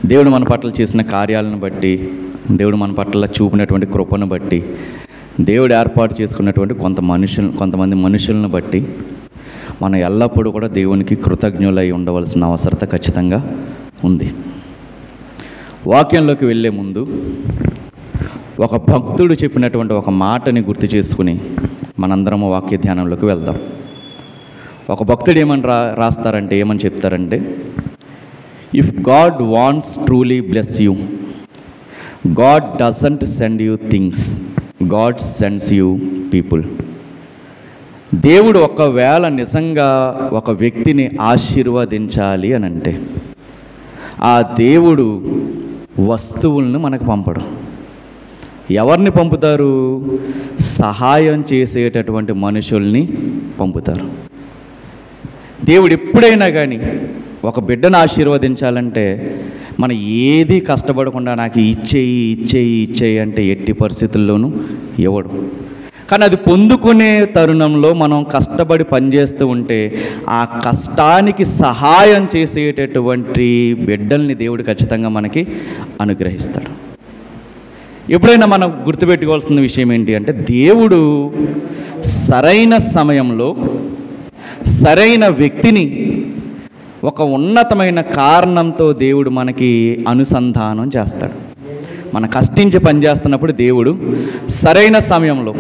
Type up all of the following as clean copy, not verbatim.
దేవుడు మన పట్ల చేసిన కార్యాలను బట్టి, దేవుడు మన పట్ల చూపినటువంటి కృపను బట్టి, దేవుడు ఏర్పాటు చేసుకున్నటువంటి కొంతమంది మనుషులను బట్టి మనం ఎల్లప్పుడూ కూడా దేవునికి కృతజ్ఞులై ఉండవలసిన అవసరత ఖచ్చితంగా ఉంది. వాక్యంలోకి వెళ్ళే ముందు ఒక భక్తుడు చెప్పినటువంటి ఒక మాటని గుర్తు చేసుకుని మనందరం వాక్య ధ్యానంలోకి వెళ్దాం. ఒక భక్తుడు ఏమని రాస్తారంటే, ఏమని చెప్తారంటే, if God wants truly bless you, God doesn't send you things, God sends you people. దేవుడు ఒకవేళ నిజంగా ఒక వ్యక్తిని ఆశీర్వదించాలి అని అంటే, ఆ దేవుడు వస్తువులను మనకు పంపడు. ఎవరిని పంపుతారు? సహాయం చేసేటటువంటి మనుషుల్ని పంపుతారు. దేవుడు ఎప్పుడైనా కానీ ఒక బిడ్డను ఆశీర్వదించాలంటే మనం ఏది కష్టపడకుండా నాకు ఇచ్చేయి అంటే ఎట్టి పరిస్థితుల్లోనూ ఇవ్వడు. కానీ అది పొందుకునే తరుణంలో మనం కష్టపడి పనిచేస్తూ ఉంటే ఆ కష్టానికి సహాయం చేసేటటువంటి బిడ్డల్ని దేవుడు ఖచ్చితంగా మనకి అనుగ్రహిస్తాడు. ఎప్పుడైనా మనం గుర్తుపెట్టుకోవాల్సిన విషయం ఏంటి అంటే, దేవుడు సరైన సమయంలో సరైన వ్యక్తిని ఒక ఉన్నతమైన కారణంతో దేవుడు మనకి అనుసంధానం చేస్తాడు. మనం కష్టించి పనిచేస్తున్నప్పుడు దేవుడు సరైన సమయంలో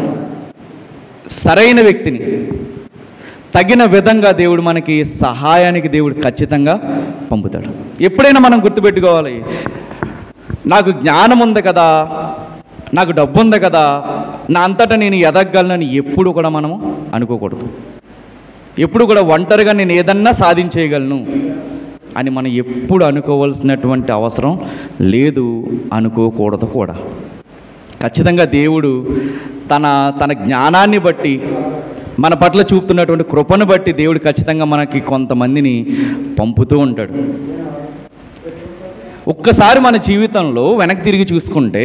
సరైన వ్యక్తిని తగిన విధంగా దేవుడు మనకి సహాయానికి దేవుడు ఖచ్చితంగా పంపుతాడు. ఎప్పుడైనా మనం గుర్తుపెట్టుకోవాలి, నాకు జ్ఞానం ఉంది కదా, నాకు డబ్బు ఉంది కదా, నా అంతటా నేను ఎదగగలనని ఎప్పుడు కూడా మనము అనుకోకూడదు. ఎప్పుడు కూడా ఒంటరిగా నేను ఏదన్నా సాధించేయగలను అని మనం ఎప్పుడు అనుకోవాల్సినటువంటి అవసరం లేదు, అనుకోకూడదు కూడా. ఖచ్చితంగా దేవుడు తన జ్ఞానాన్ని బట్టి, మన పట్ల చూపుతున్నటువంటి కృపను బట్టి దేవుడు ఖచ్చితంగా మనకి కొంతమందిని పంపుతూ ఉంటాడు. ఒక్కసారి మన జీవితంలో వెనక్కి తిరిగి చూసుకుంటే,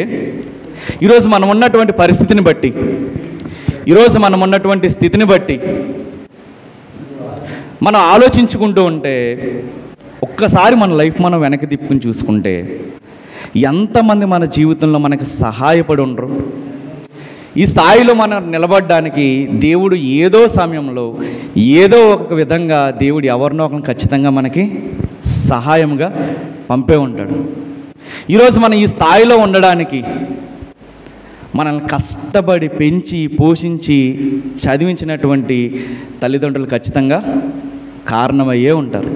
ఈరోజు మనం ఉన్నటువంటి పరిస్థితిని బట్టి, ఈరోజు మనం ఉన్నటువంటి స్థితిని బట్టి మనం ఆలోచించుకుంటూ ఉంటే, ఒక్కసారి మన లైఫ్ మనం వెనక్కి తిప్పుకుని చూసుకుంటే ఎంతమంది మన జీవితంలో మనకి సహాయపడి ఉండరు. ఈ స్థాయిలో మనం నిలబడడానికి దేవుడు ఏదో సమయంలో ఏదో ఒక విధంగా దేవుడు ఎవరినో ఒకరిని ఖచ్చితంగా మనకి సహాయంగా పంపే ఉంటాడు. ఈరోజు మనం ఈ స్థాయిలో ఉండడానికి మనల్ని కష్టపడి పెంచి పోషించి చదివించినటువంటి తల్లిదండ్రులు ఖచ్చితంగా కారణమయ్యే ఉంటారు.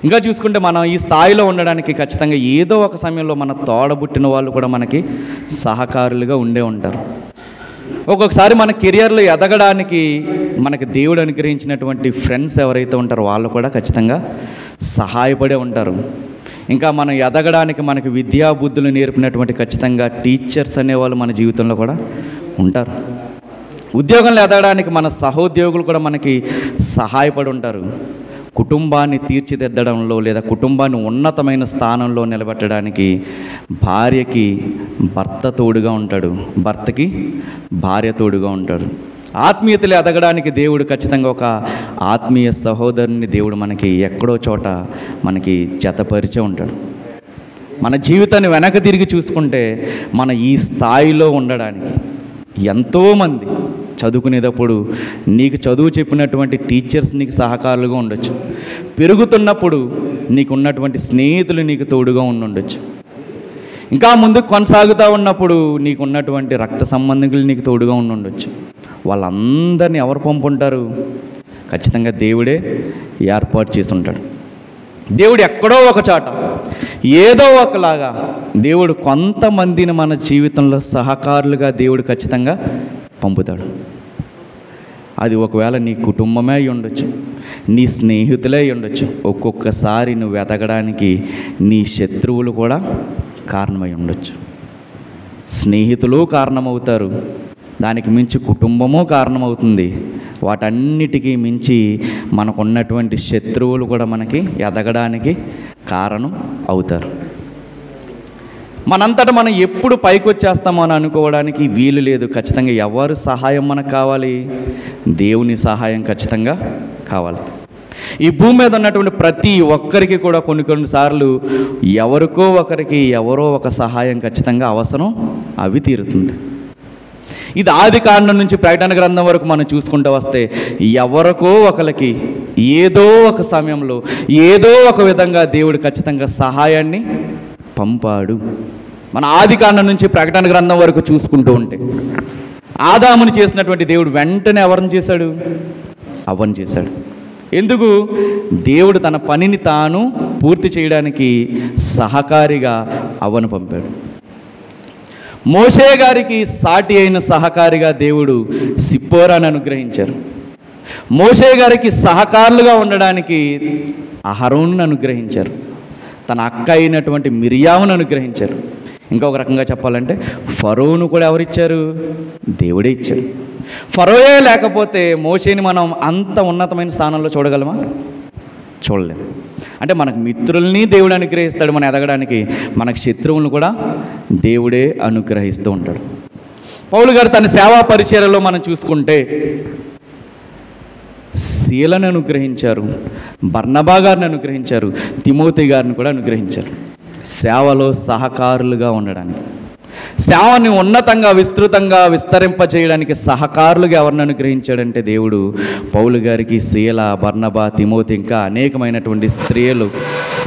ఇంకా చూసుకుంటే మనం ఈ స్థాయిలో ఉండడానికి ఖచ్చితంగా ఏదో ఒక సమయంలో మన తోడబుట్టిన వాళ్ళు కూడా మనకి సహకారులుగా ఉండే ఉంటారు. ఒక్కొక్కసారి మన కెరియర్లో ఎదగడానికి మనకి దేవుడు అనుగ్రహించినటువంటి ఫ్రెండ్స్ ఎవరైతే ఉంటారో వాళ్ళు కూడా ఖచ్చితంగా సహాయపడే ఉంటారు. ఇంకా మనం ఎదగడానికి మనకి విద్యా బుద్ధులు నేర్పినటువంటి ఖచ్చితంగా టీచర్స్ అనేవాళ్ళు మన జీవితంలో కూడా ఉంటారు. ఉద్యోగంలో ఎదగడానికి మన సహోద్యోగులు కూడా మనకి సహాయపడి ఉంటారు. కుటుంబాన్ని తీర్చిదిద్దడంలో లేదా కుటుంబాన్ని ఉన్నతమైన స్థానంలో నిలబెట్టడానికి భార్యకి భర్త తోడుగా ఉంటాడు, భర్తకి భార్య తోడుగా ఉంటాడు. ఆత్మీయతలు ఎదగడానికి దేవుడు ఖచ్చితంగా ఒక ఆత్మీయ సహోదరుని దేవుడు మనకి ఎక్కడో చోట మనకి జతపరిచే ఉంటాడు. మన జీవితాన్ని వెనక తిరిగి చూసుకుంటే మన ఈ స్థాయిలో ఉండడానికి ఎంతోమంది చదువుకునేటప్పుడు నీకు చదువు చెప్పినటువంటి టీచర్స్ నీకు సహకారులుగా ఉండొచ్చు. పెరుగుతున్నప్పుడు నీకు ఉన్నటువంటి స్నేహితులు నీకు తోడుగా ఉండొచ్చు. ఇంకా ముందుకు కొనసాగుతూ ఉన్నప్పుడు నీకు ఉన్నటువంటి రక్త సంబంధికులు నీకు తోడుగా ఉండొచ్చు. వాళ్ళందరినీ ఎవరు పంపుంటారు? ఖచ్చితంగా దేవుడే ఏర్పాటు చేసి ఉంటాడు. దేవుడు ఎక్కడో ఒక చోట ఏదో ఒకలాగా దేవుడు కొంతమందిని మన జీవితంలో సహకారులుగా దేవుడు ఖచ్చితంగా పంపుతాడు. అది ఒకవేళ నీ కుటుంబమే అయి ఉండొచ్చు, నీ స్నేహితులే అయి ఉండొచ్చు. ఒక్కొక్కసారి నువ్వు ఎదగడానికి నీ శత్రువులు కూడా కారణమై ఉండొచ్చు. స్నేహితులు కారణమవుతారు, దానికి మించి కుటుంబము కారణమవుతుంది. వాటన్నిటికీ మించి మనకున్నటువంటి శత్రువులు కూడా మనకి ఎదగడానికి కారణం అవుతారు. మనంతటా మనం ఎప్పుడు పైకి వచ్చేస్తామో అని అనుకోవడానికి వీలు లేదు. ఖచ్చితంగా ఎవరు సహాయం మనకు కావాలి? దేవుని సహాయం ఖచ్చితంగా కావాలి. ఈ భూమి మీద ఉన్నటువంటి ప్రతి ఒక్కరికి కూడా కొన్నిసార్లు ఎవరికో ఒకరికి ఎవరో ఒక సహాయం ఖచ్చితంగా అవసరం అవి తీరుతుంది. ఇది ఆది కాండం నుంచి ప్రకటన గ్రంథం వరకు మనం చూసుకుంటూ వస్తే ఎవరికో ఒకరికి ఏదో ఒక సమయంలో ఏదో ఒక విధంగా దేవుడు ఖచ్చితంగా సహాయాన్ని పంపాడు. మన ఆది కాండం నుంచి ప్రకటన గ్రంథం వరకు చూసుకుంటూ ఉంటే ఆదాముని చేసినటువంటి దేవుడు వెంటనే ఎవరిని చేశాడు? అవ్వని చేశాడు. ఎందుకు? దేవుడు తన పనిని తాను పూర్తి చేయడానికి సహకారిగా అవ్వను పంపాడు. మోషే గారికి సాటి అయిన సహకారిగా దేవుడు సిప్పోరాను అనుగ్రహించారు. మోషే గారికి సహకారులుగా ఉండడానికి అహరోనును అనుగ్రహించారు. తన అక్క అయినటువంటి మిరియామును అనుగ్రహించారు. ఇంకొక రకంగా చెప్పాలంటే ఫరోను కూడా ఎవరిచ్చారు? దేవుడే ఇచ్చాడు. ఫరోయే లేకపోతే మోషేని మనం అంత ఉన్నతమైన స్థానంలో చూడగలమా? చూడలేము. అంటే మనకు మిత్రుల్ని దేవుడు అనుగ్రహిస్తాడు మనం ఎదగడానికి, మనకు శత్రువులను కూడా దేవుడే అనుగ్రహిస్తూ ఉంటాడు. పౌలు గారు తన సేవా పరిచర్యలో మనం చూసుకుంటే శీలను అనుగ్రహించారు, బర్నబా గారిని అనుగ్రహించారు, తిమోతి గారిని కూడా అనుగ్రహించారు సేవలో సహకారులుగా ఉండడానికి. సేవని ఉన్నతంగా విస్తృతంగా విస్తరింపచేయడానికి సహకారులుగా ఎవరిని అనుగ్రహించాడంటే దేవుడు పౌలు గారికి శీల, బర్నబా, తిమోతి ఇంకా అనేకమైనటువంటి స్త్రీలు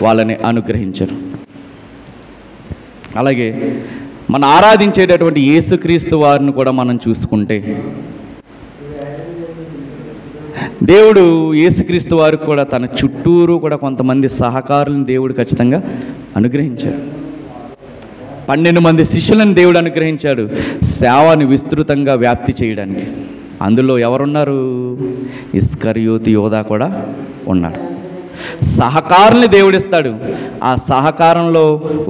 వాళ్ళని అనుగ్రహించారు. అలాగే మనం ఆరాధించేటటువంటి యేసుక్రీస్తు వారిని కూడా మనం చూసుకుంటే దేవుడు యేసుక్రీస్తు వారికి కూడా తన చుట్టూరు కూడా కొంతమంది సహకారులను దేవుడు ఖచ్చితంగా అనుగ్రహించాడు. 12 మంది శిష్యులను దేవుడు అనుగ్రహించాడు సేవని విస్తృతంగా వ్యాప్తి చేయడానికి. అందులో ఎవరున్నారు? ఇస్కరియోతు యోధా కూడా ఉన్నాడు. సహకారుల్ని దేవుడిస్తాడు. ఆ సహకారంలో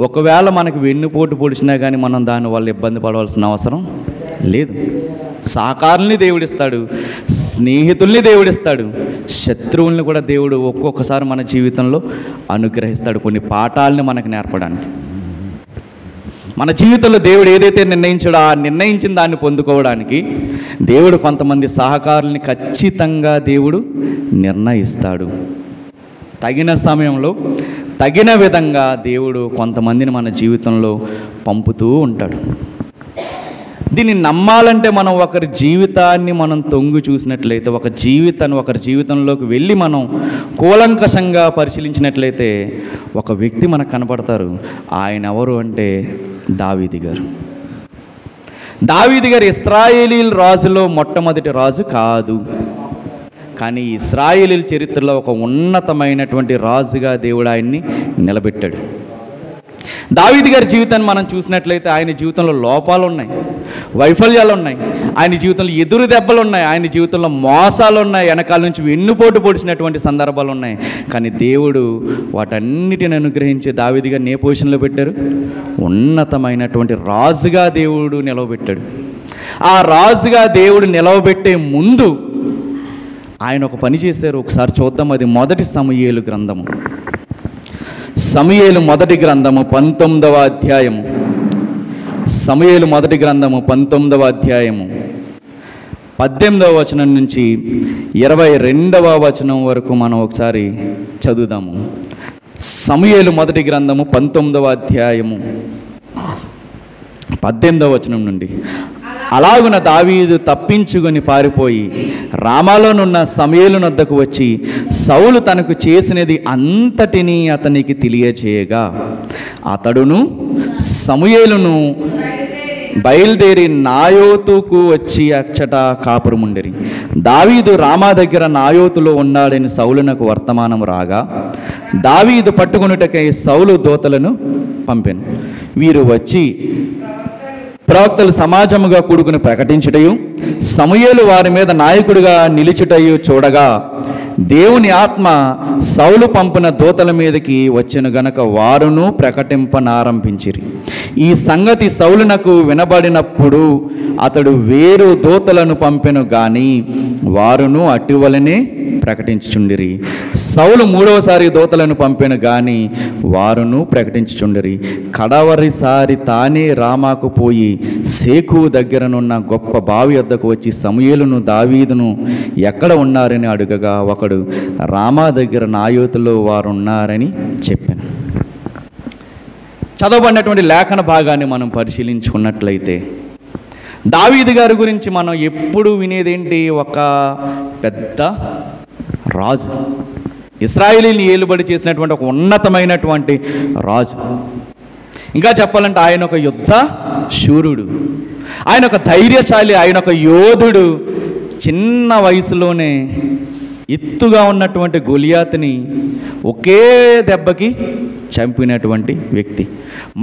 ఒకవేళ మనకు వెన్నుపోటు పొడిచినా కానీ మనం దానివల్ల ఇబ్బంది పడవలసిన అవసరం లేదు. సహకారుల్ని దేవుడిస్తాడు, స్నేహితుల్ని దేవుడిస్తాడు, శత్రువుల్ని కూడా దేవుడు ఒక్కొక్కసారి మన జీవితంలో అనుగ్రహిస్తాడు కొన్ని పాఠాలని మనకు నేర్పడానికి. మన జీవితంలో దేవుడు ఏదైతే నిర్ణయించాడో ఆ నిర్ణయించిన దాన్ని పొందుకోవడానికి దేవుడు కొంతమంది సహకారుల్ని ఖచ్చితంగా దేవుడు నిర్ణయిస్తాడు. తగిన సమయంలో తగిన విధంగా దేవుడు కొంతమందిని మన జీవితంలో పంపుతూ ఉంటాడు. దీన్ని నమ్మాలంటే మనం ఒకరి జీవితాన్ని మనం తొంగి చూసినట్లయితే, ఒకరి జీవితంలోకి వెళ్ళి మనం కూలంకషంగా పరిశీలించినట్లయితే ఒక వ్యక్తి మనకు కనపడతారు. ఆయన ఎవరు అంటే దావీదు గారు. దావీదు గారు ఇశ్రాయేలీయుల రాజులో మొట్టమొదటి రాజు కాదు, కానీ ఇశ్రాయేలీయుల చరిత్రలో ఒక ఉన్నతమైనటువంటి రాజుగా దేవుడు ఆయన్ని నిలబెట్టాడు. దావీదు గారి జీవితాన్ని మనం చూసినట్లయితే ఆయన జీవితంలో లోపాలు ఉన్నాయి, వైఫల్యాలు ఉన్నాయి, ఆయన జీవితంలో ఎదురు దెబ్బలు ఉన్నాయి, ఆయన జీవితంలో మోసాలు ఉన్నాయి, వెనకాల నుంచి వెన్నుపోటు పొడిచినటువంటి సందర్భాలు ఉన్నాయి. కానీ దేవుడు వాటన్నిటిని అనుగ్రహించి దావీదు గారిని ఏ పొజిషన్లో పెట్టారు? ఉన్నతమైనటువంటి రాజుగా దేవుడు నిలవబెట్టాడు. ఆ రాజుగా దేవుడు నిలవబెట్టే ముందు ఆయన ఒక పని చేశారు. ఒకసారి చూద్దాం. అది మొదటి సమూయేలు గ్రంథము, సమూయేలు మొదటి గ్రంథము 19వ అధ్యాయము. సమూయేలు మొదటి గ్రంథము 19వ అధ్యాయము 18వ వచనం నుంచి 22వ వచనం వరకు మనం ఒకసారి చదువుదాము. సమూయేలు మొదటి గ్రంథము 19వ అధ్యాయము 18వ వచనం నుండి. అలాగున దావీదు తప్పించుకొని పారిపోయి రామాలోనున్న సమూయేలు వద్దకు వచ్చి సౌలు తనకు చేసినది అంతటినీ అతనికి తెలియజేయగా అతడును సమూయేలును బయలుదేరి నాయోతుకు వచ్చి అచ్చట కాపురముండిరి. దావీదు రామా దగ్గర నాయోతులో ఉన్నాడని సౌలునకు వర్తమానం రాగా దావీదు పట్టుకొనుటకై సౌలు దూతలను పంపెను. వీరు వచ్చి ప్రవక్తలు సమాజముగా కూడుకుని ప్రకటించుటయు సమూయేలు వారి మీద నాయకుడిగా నిలుచుటయు చూడగా దేవుని ఆత్మ సౌలు పంపిన దూతల మీదకి వచ్చెను గనక వారును ప్రకటింపనారంభించిరి. ఈ సంగతి సౌలునకు వినబడినప్పుడు అతడు వేరు దూతలను పంపెను గాని వారును అటువలనే ప్రకటించుచుండిరి. సౌలు మూడవసారి దూతలను పంపిన గాని వారును ప్రకటించుచుండిరి. కడవరిసారి తానే రామాకు పోయి సేకు దగ్గరనున్న గొప్ప బావి వద్దకు వచ్చి సమూయేలును దావీదును ఎక్కడ ఉన్నారని అడుగగా ఒకడు రామా దగ్గర నాయోతులో వారున్నారని చెప్పాను. చదవబడినటువంటి లేఖన భాగాన్ని మనం పరిశీలించుకున్నట్లయితే దావీదు గారి గురించి మనం ఎప్పుడు వినేదేంటి? ఒక పెద్ద రాజు, ఇశ్రాయేలీని ఏలుబడి చేసినటువంటి ఒక ఉన్నతమైనటువంటి రాజు. ఇంకా చెప్పాలంటే ఆయన ఒక యుద్ధ శూరుడు, ఆయన ఒక ధైర్యశాలి, ఆయన ఒక యోధుడు. చిన్న వయసులోనే ఎత్తుగా ఉన్నటువంటి గొలియాతుని ఒకే దెబ్బకి చంపినటువంటి వ్యక్తి,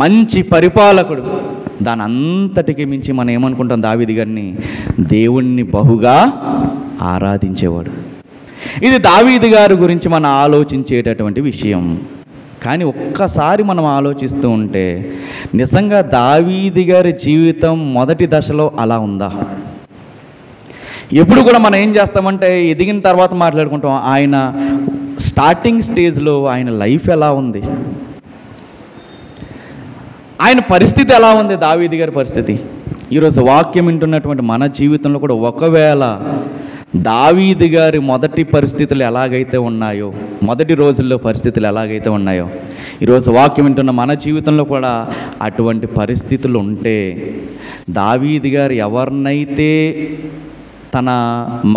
మంచి పరిపాలకుడు. దాని అంతటికి మించి మనం ఏమనుకుంటాం? దావీదు గారిని దేవుణ్ణి బహుగా ఆరాధించేవాడు. ఇది దావీదు గారి గురించి మనం ఆలోచించేటటువంటి విషయం. కానీ ఒక్కసారి మనం ఆలోచిస్తూ ఉంటే నిజంగా దావీదు గారి జీవితం మొదటి దశలో అలా ఉందా? ఎప్పుడు కూడా మనం ఏం చేస్తామంటే ఎదిగిన తర్వాత మాట్లాడుకుంటాం, ఆయన స్టార్టింగ్ స్టేజ్లో ఆయన లైఫ్ ఎలా ఉంది, ఆయన పరిస్థితి ఎలా ఉంది, దావీదు గారి పరిస్థితి. ఈరోజు వాక్యం వింటున్నటువంటి మన జీవితంలో కూడా ఒకవేళ దావీదు గారి మొదటి పరిస్థితులు ఎలాగైతే ఉన్నాయో, మొదటి రోజుల్లో పరిస్థితులు ఎలాగైతే ఉన్నాయో, ఈరోజు వాక్యం వింటున్న మన జీవితంలో కూడా అటువంటి పరిస్థితులు ఉంటే దావీదు గారు ఎవరినైతే తన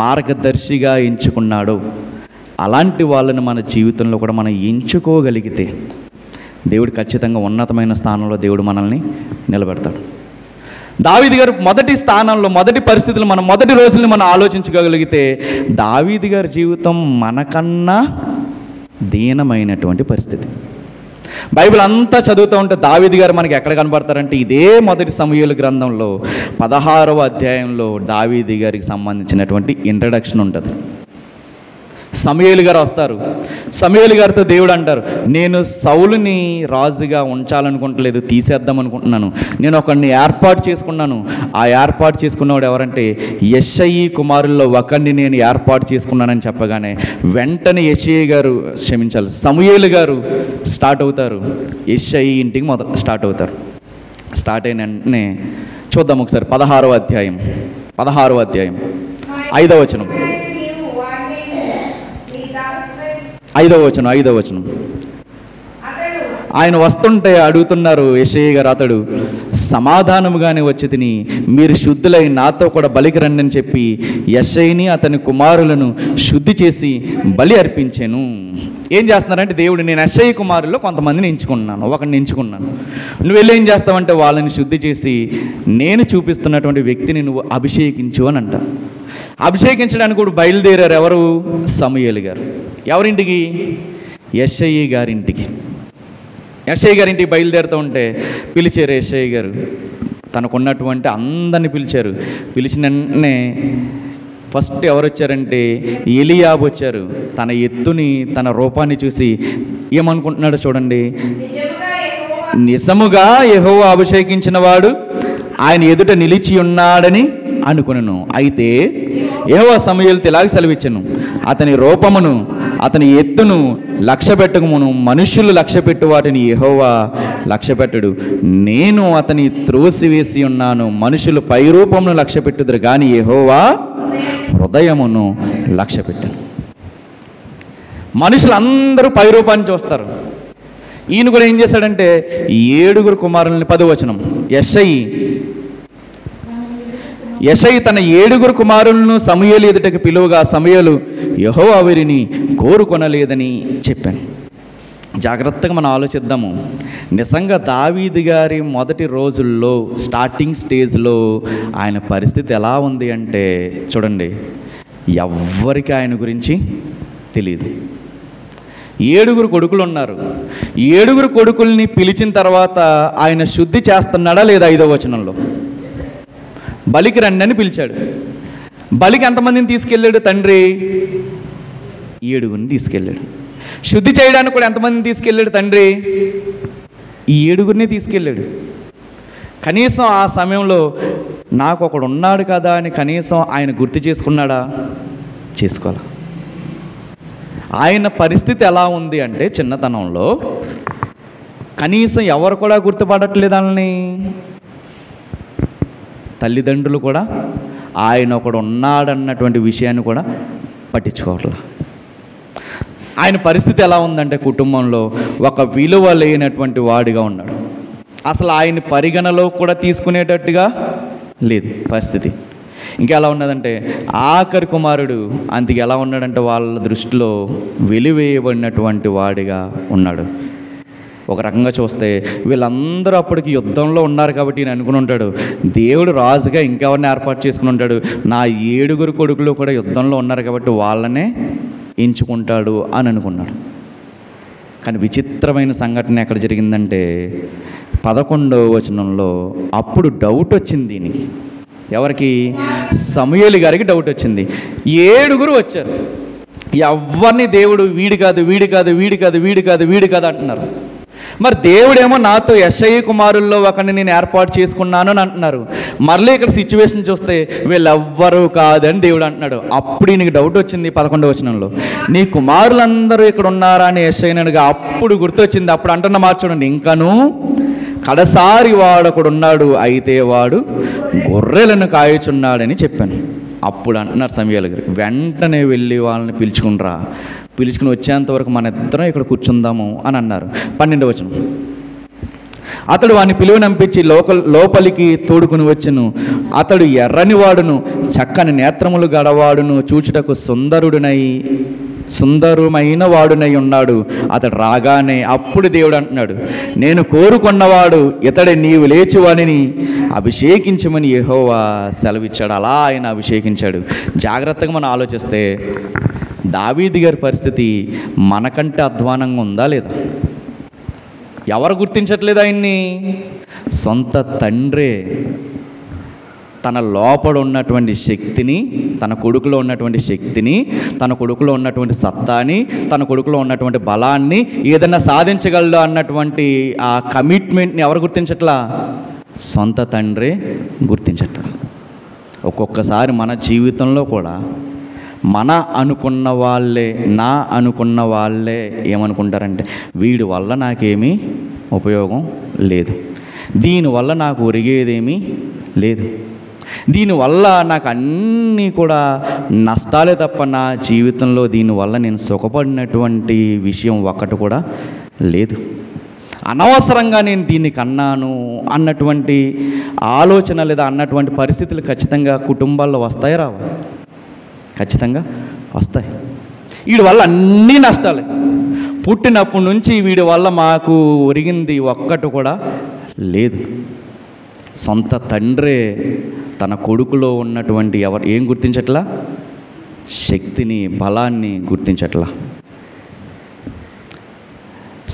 మార్గదర్శిగా ఎంచుకున్నాడో అలాంటి వాళ్ళని మన జీవితంలో కూడా మనం ఎంచుకోగలిగితే దేవుడు ఖచ్చితంగా ఉన్నతమైన స్థానంలో దేవుడు మనల్ని నిలబెడతాడు. దావీదు గారు మొదటి స్థానంలో, మొదటి పరిస్థితులు, మనం మొదటి రోజుల్ని మనం ఆలోచించగలిగితే దావీదు గారి జీవితం మనకన్నా దీనమైనటువంటి పరిస్థితి. బైబిల్ అంతా చదువుతూ ఉంటే దావీదు గారు మనకి ఎక్కడ కనబడతారంటే ఇదే మొదటి సమూయేలు గ్రంథంలో 16వ అధ్యాయంలో దావీదు గారికి సంబంధించినటువంటి ఇంట్రడక్షన్ ఉంటుంది. సమూయేలు గారు వస్తారు. సమూయేలు గారితో దేవుడు అంటారు, నేను సౌలుని రాజుగా ఉంచాలనుకుంటలేదు, తీసేద్దాం అనుకుంటున్నాను. నేను ఒకడిని ఏర్పాటు చేసుకున్నాను. ఆ ఏర్పాటు చేసుకున్నవాడు ఎవరంటే యెషయి కుమారుల్లో ఒకడిని నేను ఏర్పాటు చేసుకున్నానని చెప్పగానే వెంటనే సమూయేలు గారు స్టార్ట్ అవుతారు. యెషయి ఇంటికి స్టార్ట్ అవుతారు. స్టార్ట్ అయిన వెంటనే చూద్దాం ఒకసారి 16వ అధ్యాయం 5వ వచనం. 5వ వచనం. ఆయన వస్తుంటే అడుగుతున్నారు యెషయి గారు, అతడు సమాధానముగానే వచ్చి తిని మీరు శుద్ధులై నాతో కూడా బలికి రండి అని చెప్పి యెషయిని అతని కుమారులను శుద్ధి చేసి బలి అర్పించాను. ఏం చేస్తున్నారంటే దేవుడు, నేను యెషయి కుమారుల్లో కొంతమందిని ఎంచుకున్నాను, ఒకరిని ఎంచుకున్నాను. నువ్వు వెళ్ళి ఏం చేస్తావంటే వాళ్ళని శుద్ధి చేసి నేను చూపిస్తున్నటువంటి వ్యక్తిని నువ్వు అభిషేకించు అని అంట. అభిషేకించడానికి కూడా బయలుదేరారు ఎవరు? సమూయేలు గారు. ఎవరింటికి? యెషయి గారింటికి. యెషయి గారింటికి బయలుదేరుతూ ఉంటే పిలిచారు యెషయి గారు. తనకున్నటువంటి అందరిని పిలిచారు. పిలిచిన వెంటనే ఫస్ట్ ఎవరు వచ్చారంటే ఎలీయాబు వచ్చారు. తన ఎత్తుని, తన రూపాన్ని చూసి ఏమనుకుంటున్నాడో చూడండి. నిజముగా యెహోవా అభిషేకించిన వాడు ఆయన ఎదుట నిలిచి ఉన్నాడని అనుకున్నాను. అయితే యెహోవా సమూయేలుతో ఇలాగ సెలవిచ్చెను, అతని రూపమును అతని ఎత్తును లక్ష్యపెట్టకమును, మనుషులు లక్ష్యపెట్టు వాటిని యెహోవా లక్ష్యపెట్టడు. నేను అతని త్రోసివేసి ఉన్నాను. మనుషులు పై రూపమును లక్ష్యపెట్టుదురు కానీ యెహోవా హృదయమును లక్ష్యపెట్టాను. మనుషులందరూ పై రూపాన్ని చూస్తారు. ఈయన కూడా ఏం చేశాడంటే 7 కుమారులని 10వ వచనం. యెషయి తన 7 కుమారులను సమూయేలు ఎదుటకు పిలువగా సమూయేలు యెహోవా వీరిని కోరుకొనలేదని చెప్పాను. జాగ్రత్తగా మనం ఆలోచిద్దాము. నిజంగా దావీదు గారి మొదటి రోజుల్లో, స్టార్టింగ్ స్టేజ్లో ఆయన పరిస్థితి ఎలా ఉంది అంటే చూడండి, ఎవ్వరికి ఆయన గురించి తెలియదు. 7 కొడుకులు ఉన్నారు. 7 కొడుకుల్ని పిలిచిన తర్వాత ఆయన శుద్ధి చేస్తున్నాడా లేదా? 5వ వచనంలో బలికి రండి అని పిలిచాడు. బలికి ఎంతమందిని తీసుకెళ్ళాడు తండ్రి? 7 తీసుకెళ్ళాడు. శుద్ధి చేయడానికి కూడా ఎంతమందిని తీసుకెళ్ళాడు తండ్రి? ఈ 7 తీసుకెళ్ళాడు. కనీసం ఆ సమయంలో నాకు ఒకడు ఉన్నాడు కదా అని కనీసం ఆయన గుర్తు చేసుకున్నాడా? చేసుకోవాలా? ఆయన పరిస్థితి ఎలా ఉంది అంటే చిన్నతనంలో కనీసం ఎవరు కూడా గుర్తుపడట్లేదు వాళ్ళని. తల్లిదండ్రులు కూడా ఆయన ఒకడు ఉన్నాడన్నటువంటి విషయాన్ని కూడా పట్టించుకోవట్లేదు. ఆయన పరిస్థితి ఎలా ఉందంటే కుటుంబంలో ఒక విలువ లేనటువంటి వాడిగా ఉన్నాడు. అసలు ఆయన పరిగణలో కూడా తీసుకునేటట్టుగా లేదు పరిస్థితి. ఇంకా ఎలా ఉన్నదంటే ఆఖరి కుమారుడు అందుకు ఎలా ఉన్నాడంటే వాళ్ళ దృష్టిలో వెలివేయబడినటువంటి వాడిగా ఉన్నాడు. ఒక రకంగా చూస్తే వీళ్ళందరూ అప్పటికి యుద్ధంలో ఉన్నారు కాబట్టి నేను అనుకుని ఉంటాడు, దేవుడు రాజుగా ఇంకెవరిని ఏర్పాటు చేసుకుని ఉంటాడు, నా 7 కొడుకులు కూడా యుద్ధంలో ఉన్నారు కాబట్టి వాళ్ళనే ఎంచుకుంటాడు అని అనుకున్నాడు. కానీ విచిత్రమైన సంఘటన ఎక్కడ జరిగిందంటే 11వ వచనంలో అప్పుడు డౌట్ వచ్చింది దీనికి. ఎవరికి? సమూయేలు గారికి డౌట్ వచ్చింది. 7 వచ్చారు. ఎవరిని దేవుడు వీడి కాదు వీడి కాదు వీడి కాదు వీడి కాదు వీడి కాదు అంటున్నారు. మరి దేవుడేమో నాతో యెషయి కుమారుల్లో ఒకరిని నేను ఏర్పాటు చేసుకున్నాను అని అంటున్నారు. మళ్ళీ ఇక్కడ సిచ్యువేషన్ చూస్తే వీళ్ళెవ్వరూ కాదని దేవుడు అంటున్నాడు. అప్పుడు నీకు డౌట్ వచ్చింది 11వ వచనంలో, నీ కుమారులందరూ ఇక్కడ ఉన్నారా అని యెషయిని అడిగా. అప్పుడు గుర్తొచ్చింది. అప్పుడు అంటున్న మాట చూడండి, ఇంకను కడసారి వాడు ఒకడున్నాడు, అయితే వాడు గొర్రెలను కాయచున్నాడని చెప్పాను. అప్పుడు అంటున్నారు సమూయేలు గారు, వెంటనే వెళ్ళి వాళ్ళని పిలుచుకుని వచ్చేంతవరకు మన ఇద్దరం ఇక్కడ కూర్చుందాము అని అన్నారు. 12వ వచనం, అతడు వాని పిలువనంపించి లోపలికి తోడుకుని వచ్చెను. అతడు ఎర్రని వాడును, చక్కని నేత్రములు గడవాడును, చూచుటకు సుందరమైన వాడునై ఉన్నాడు. అతడు రాగానే అప్పుడు దేవుడు అంటున్నాడు, నేను కోరుకున్నవాడు ఇతడే, నీవు లేచి వానిని అభిషేకించమని యెహోవా సెలవిచ్చాడు. అలా ఆయన అభిషేకించాడు. జాగ్రత్తగా మనం ఆలోచిస్తే దావీదు గారి పరిస్థితి మనకంటే అధ్వానంగా ఉందా లేదా? ఎవరు గుర్తించట్లేదు ఆయన్ని? సొంత తండ్రే తన లోపల ఉన్నటువంటి శక్తిని, తన కొడుకులో ఉన్నటువంటి శక్తిని, తన కొడుకులో ఉన్నటువంటి సత్తాని, తన కొడుకులో ఉన్నటువంటి బలాన్ని ఏదైనా సాధించగలడు అన్నటువంటి ఆ కమిట్మెంట్ని ఎవరు గుర్తించట్లా? సొంత తండ్రే గుర్తించట్లా. ఒక్కొక్కసారి మన జీవితంలో కూడా మన అనుకున్న వాళ్ళే, నా అనుకున్న వాళ్ళే ఏమనుకుంటారంటే, వీడి వల్ల నాకేమీ ఉపయోగం లేదు, దీనివల్ల నాకు ఒరిగేదేమీ లేదు, దీనివల్ల నాకు అన్నీ కూడా నష్టాలే తప్ప నా జీవితంలో దీనివల్ల నేను సుఖపడినటువంటి విషయం ఒక్కటి కూడా లేదు, అనవసరంగా నేను దీన్ని కన్నాను అన్నటువంటి ఆలోచన లేదా అన్నటువంటి పరిస్థితులు ఖచ్చితంగా కుటుంబాల్లో వస్తాయి రావు? ఖచ్చితంగా వస్తాయి. వీడి వల్ల అన్నీ నష్టాలే. పుట్టినప్పటి నుంచి వీడి వల్ల మాకు ఒరిగింది ఒక్కటి కూడా లేదు. సొంత తండ్రే తన కొడుకులో ఉన్నటువంటి ఏం గుర్తించట్లా? శక్తిని, బలాన్ని గుర్తించట్లా.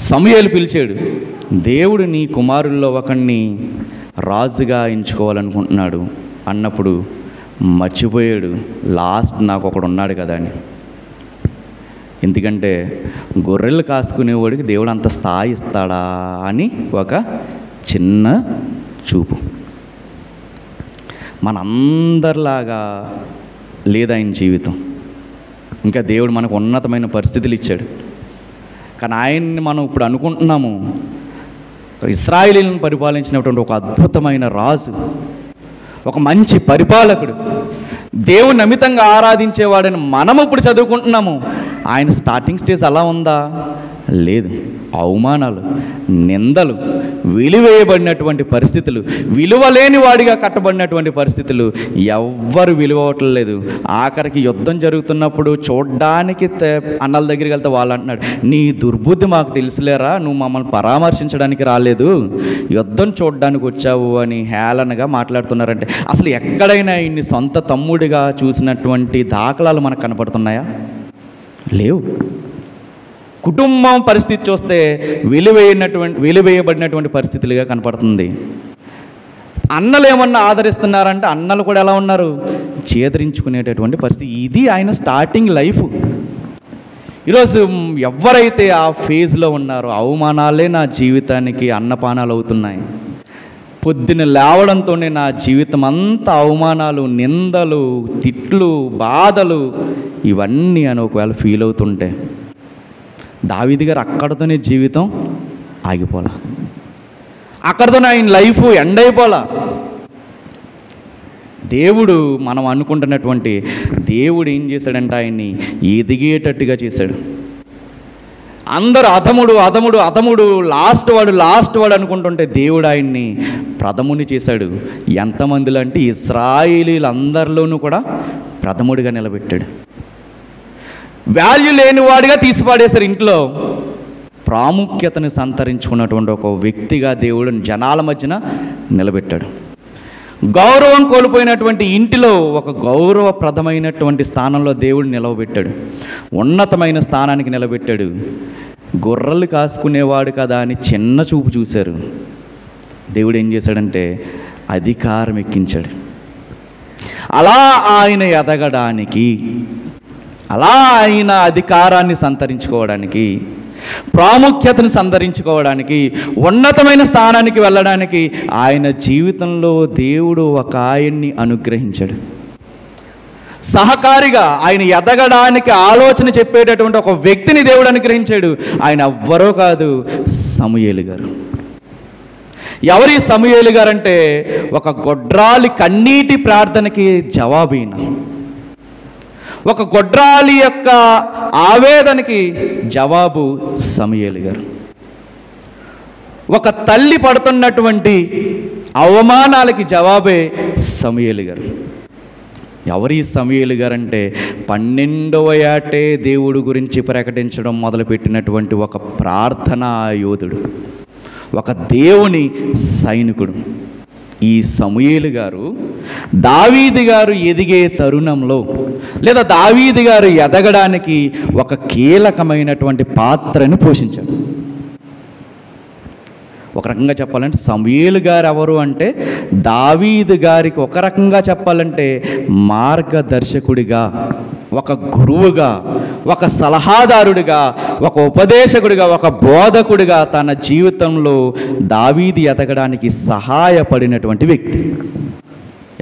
సమూయేలు పిలిచాడు, దేవుడు నీ కుమారుల్లో ఒకడిని రాజుగా ఎంచుకోవాలనుకుంటున్నాడు అన్నప్పుడు మర్చిపోయాడు, లాస్ట్ నాకు ఒకడు ఉన్నాడు కదా అని. ఎందుకంటే గొర్రెలు కాసుకునేవాడికి దేవుడు అంత స్థాయి ఇస్తాడా అని ఒక చిన్న చూపు. మనందరిలాగా లేదా ఆయన జీవితం. ఇంకా దేవుడు మనకు ఉన్నతమైన పరిస్థితులు ఇచ్చాడు. కానీ ఆయన్ని మనం ఇప్పుడు అనుకుంటున్నాము ఇశ్రాయేలీయులను పరిపాలించినటువంటి ఒక అద్భుతమైన రాజు, ఒక మంచి పరిపాలకుడు, దేవుని అమితంగా ఆరాధించేవాడని మనం ఇప్పుడు చదువుకుంటున్నాము. ఆయన స్టార్టింగ్ స్టేజ్ అలా ఉందా? లేదు. అవమానాలు, నిందలు, విలువేయబడినటువంటి పరిస్థితులు, విలువలేని వాడిగా కట్టబడినటువంటి పరిస్థితులు, ఎవ్వరు విలువట్లేదు. ఆఖరికి యుద్ధం జరుగుతున్నప్పుడు చూడ్డానికి అన్నల దగ్గరికి వెళ్తే వాళ్ళు అంటున్నాడు, నీ దుర్బుద్ధి మాకు తెలుసులేరా, నువ్వు మమ్మల్ని పరామర్శించడానికి రాలేదు, యుద్ధం చూడడానికి వచ్చావు అని హేళనగా మాట్లాడుతున్నారంటే అసలు ఎక్కడైనా ఇన్ని సొంత తమ్ముడిగా చూసినటువంటి దాఖలాలు మనకు కనపడుతున్నాయా? లేవు. కుటుంబం పరిస్థితి చూస్తే వెలివేయబడినటువంటి పరిస్థితులుగా కనపడుతుంది. అన్నలు ఏమన్నా ఆదరిస్తున్నారంటే అన్నలు కూడా ఎలా ఉన్నారు? చేదరించుకునేటటువంటి పరిస్థితి. ఇది ఆయన స్టార్టింగ్ లైఫ్. ఈరోజు ఎవరైతే ఆ ఫేజ్లో ఉన్నారో, అవమానాలే నా జీవితానికి అన్నపానాలు అవుతున్నాయి, పొద్దున్న లేవడంతోనే నా జీవితం అంతా అవమానాలు, నిందలు, తిట్లు, బాధలు ఇవన్నీ అని ఒకవేళ ఫీల్ అవుతుంటే దావీదు గారు అక్కడితోనే జీవితం ఆగిపోలా, అక్కడితోనే ఆయన లైఫ్ ఎండ్ అయిపోలా. దేవుడు మనం అనుకుంటున్నటువంటి దేవుడు ఏం చేశాడంటే ఆయన్ని ఎదిగేటట్టుగా చేశాడు. అందరూ అధముడు అధముడు అధముడు లాస్ట్ వాడు అనుకుంటుంటే దేవుడు ఆయన్ని ప్రథముని చేశాడు. ఎంతమందిలో అంటే ఇశ్రాయేలీలందరిలోనూ కూడా ప్రథముడిగా నిలబెట్టాడు. వాల్యూ లేనివాడిగా తీసిపాడేశారు. ఇంట్లో ప్రాముఖ్యతను సంతరించుకున్నటువంటి ఒక వ్యక్తిగా దేవుడు జనాల మధ్యన నిలబెట్టాడు. గౌరవం కోల్పోయినటువంటి ఇంటిలో ఒక గౌరవప్రదమైనటువంటి స్థానంలో దేవుడు నిలవబెట్టాడు. ఉన్నతమైన స్థానానికి నిలబెట్టాడు. గొర్రెలు కాసుకునేవాడు కదా అని చిన్న చూపు చూశారు. దేవుడు ఏం చేశాడంటే అధికారం ఎక్కించాడు. అలా ఆయన ఎదగడానికి, అలా ఆయన అధికారాన్ని సంతరించుకోవడానికి, ప్రాముఖ్యతను సంతరించుకోవడానికి, ఉన్నతమైన స్థానానికి వెళ్ళడానికి ఆయన జీవితంలో దేవుడు ఒక ఆయన్ని అనుగ్రహించాడు. సహకారిగా ఆయన ఎదగడానికి ఆలోచన చెప్పేటటువంటి ఒక వ్యక్తిని దేవుడు అనుగ్రహించాడు. ఆయన ఎవ్వరో కాదు, సమూయేలు గారు. ఎవరి సమూయేలు గారు అంటే ఒక గొడ్రాలి కన్నీటి ప్రార్థనకి జవాబైన, ఒక గొడ్రాలి యొక్క ఆవేదనకి జవాబు సమూయేలు గారు. ఒక తల్లి పడుతున్నటువంటి అవమానాలకి జవాబే సమూయేలు గారు. ఎవరి సమూయేలు గారు అంటే 12వ ఏటే దేవుడు గురించి ప్రకటించడం మొదలుపెట్టినటువంటి ఒక ప్రార్థనా యోధుడు, ఒక దేవుని సైనికుడు. ఈ సమూయేలు గారు దావీదు గారు ఎదిగే తరుణంలో, లేదా దావీదు గారు ఎదగడానికి ఒక కీలకమైనటువంటి పాత్రను పోషించాడు. ఒక రకంగా చెప్పాలంటే సమూయేలు గారు ఎవరు అంటే దావీదు గారికి ఒక రకంగా చెప్పాలంటే మార్గదర్శకుడిగా, ఒక గురువుగా, ఒక సలహాదారుడిగా, ఒక ఉపదేశకుడిగా, ఒక బోధకుడిగా తన జీవితంలో దావీదు ఎదగడానికి సహాయపడినటువంటి వ్యక్తి.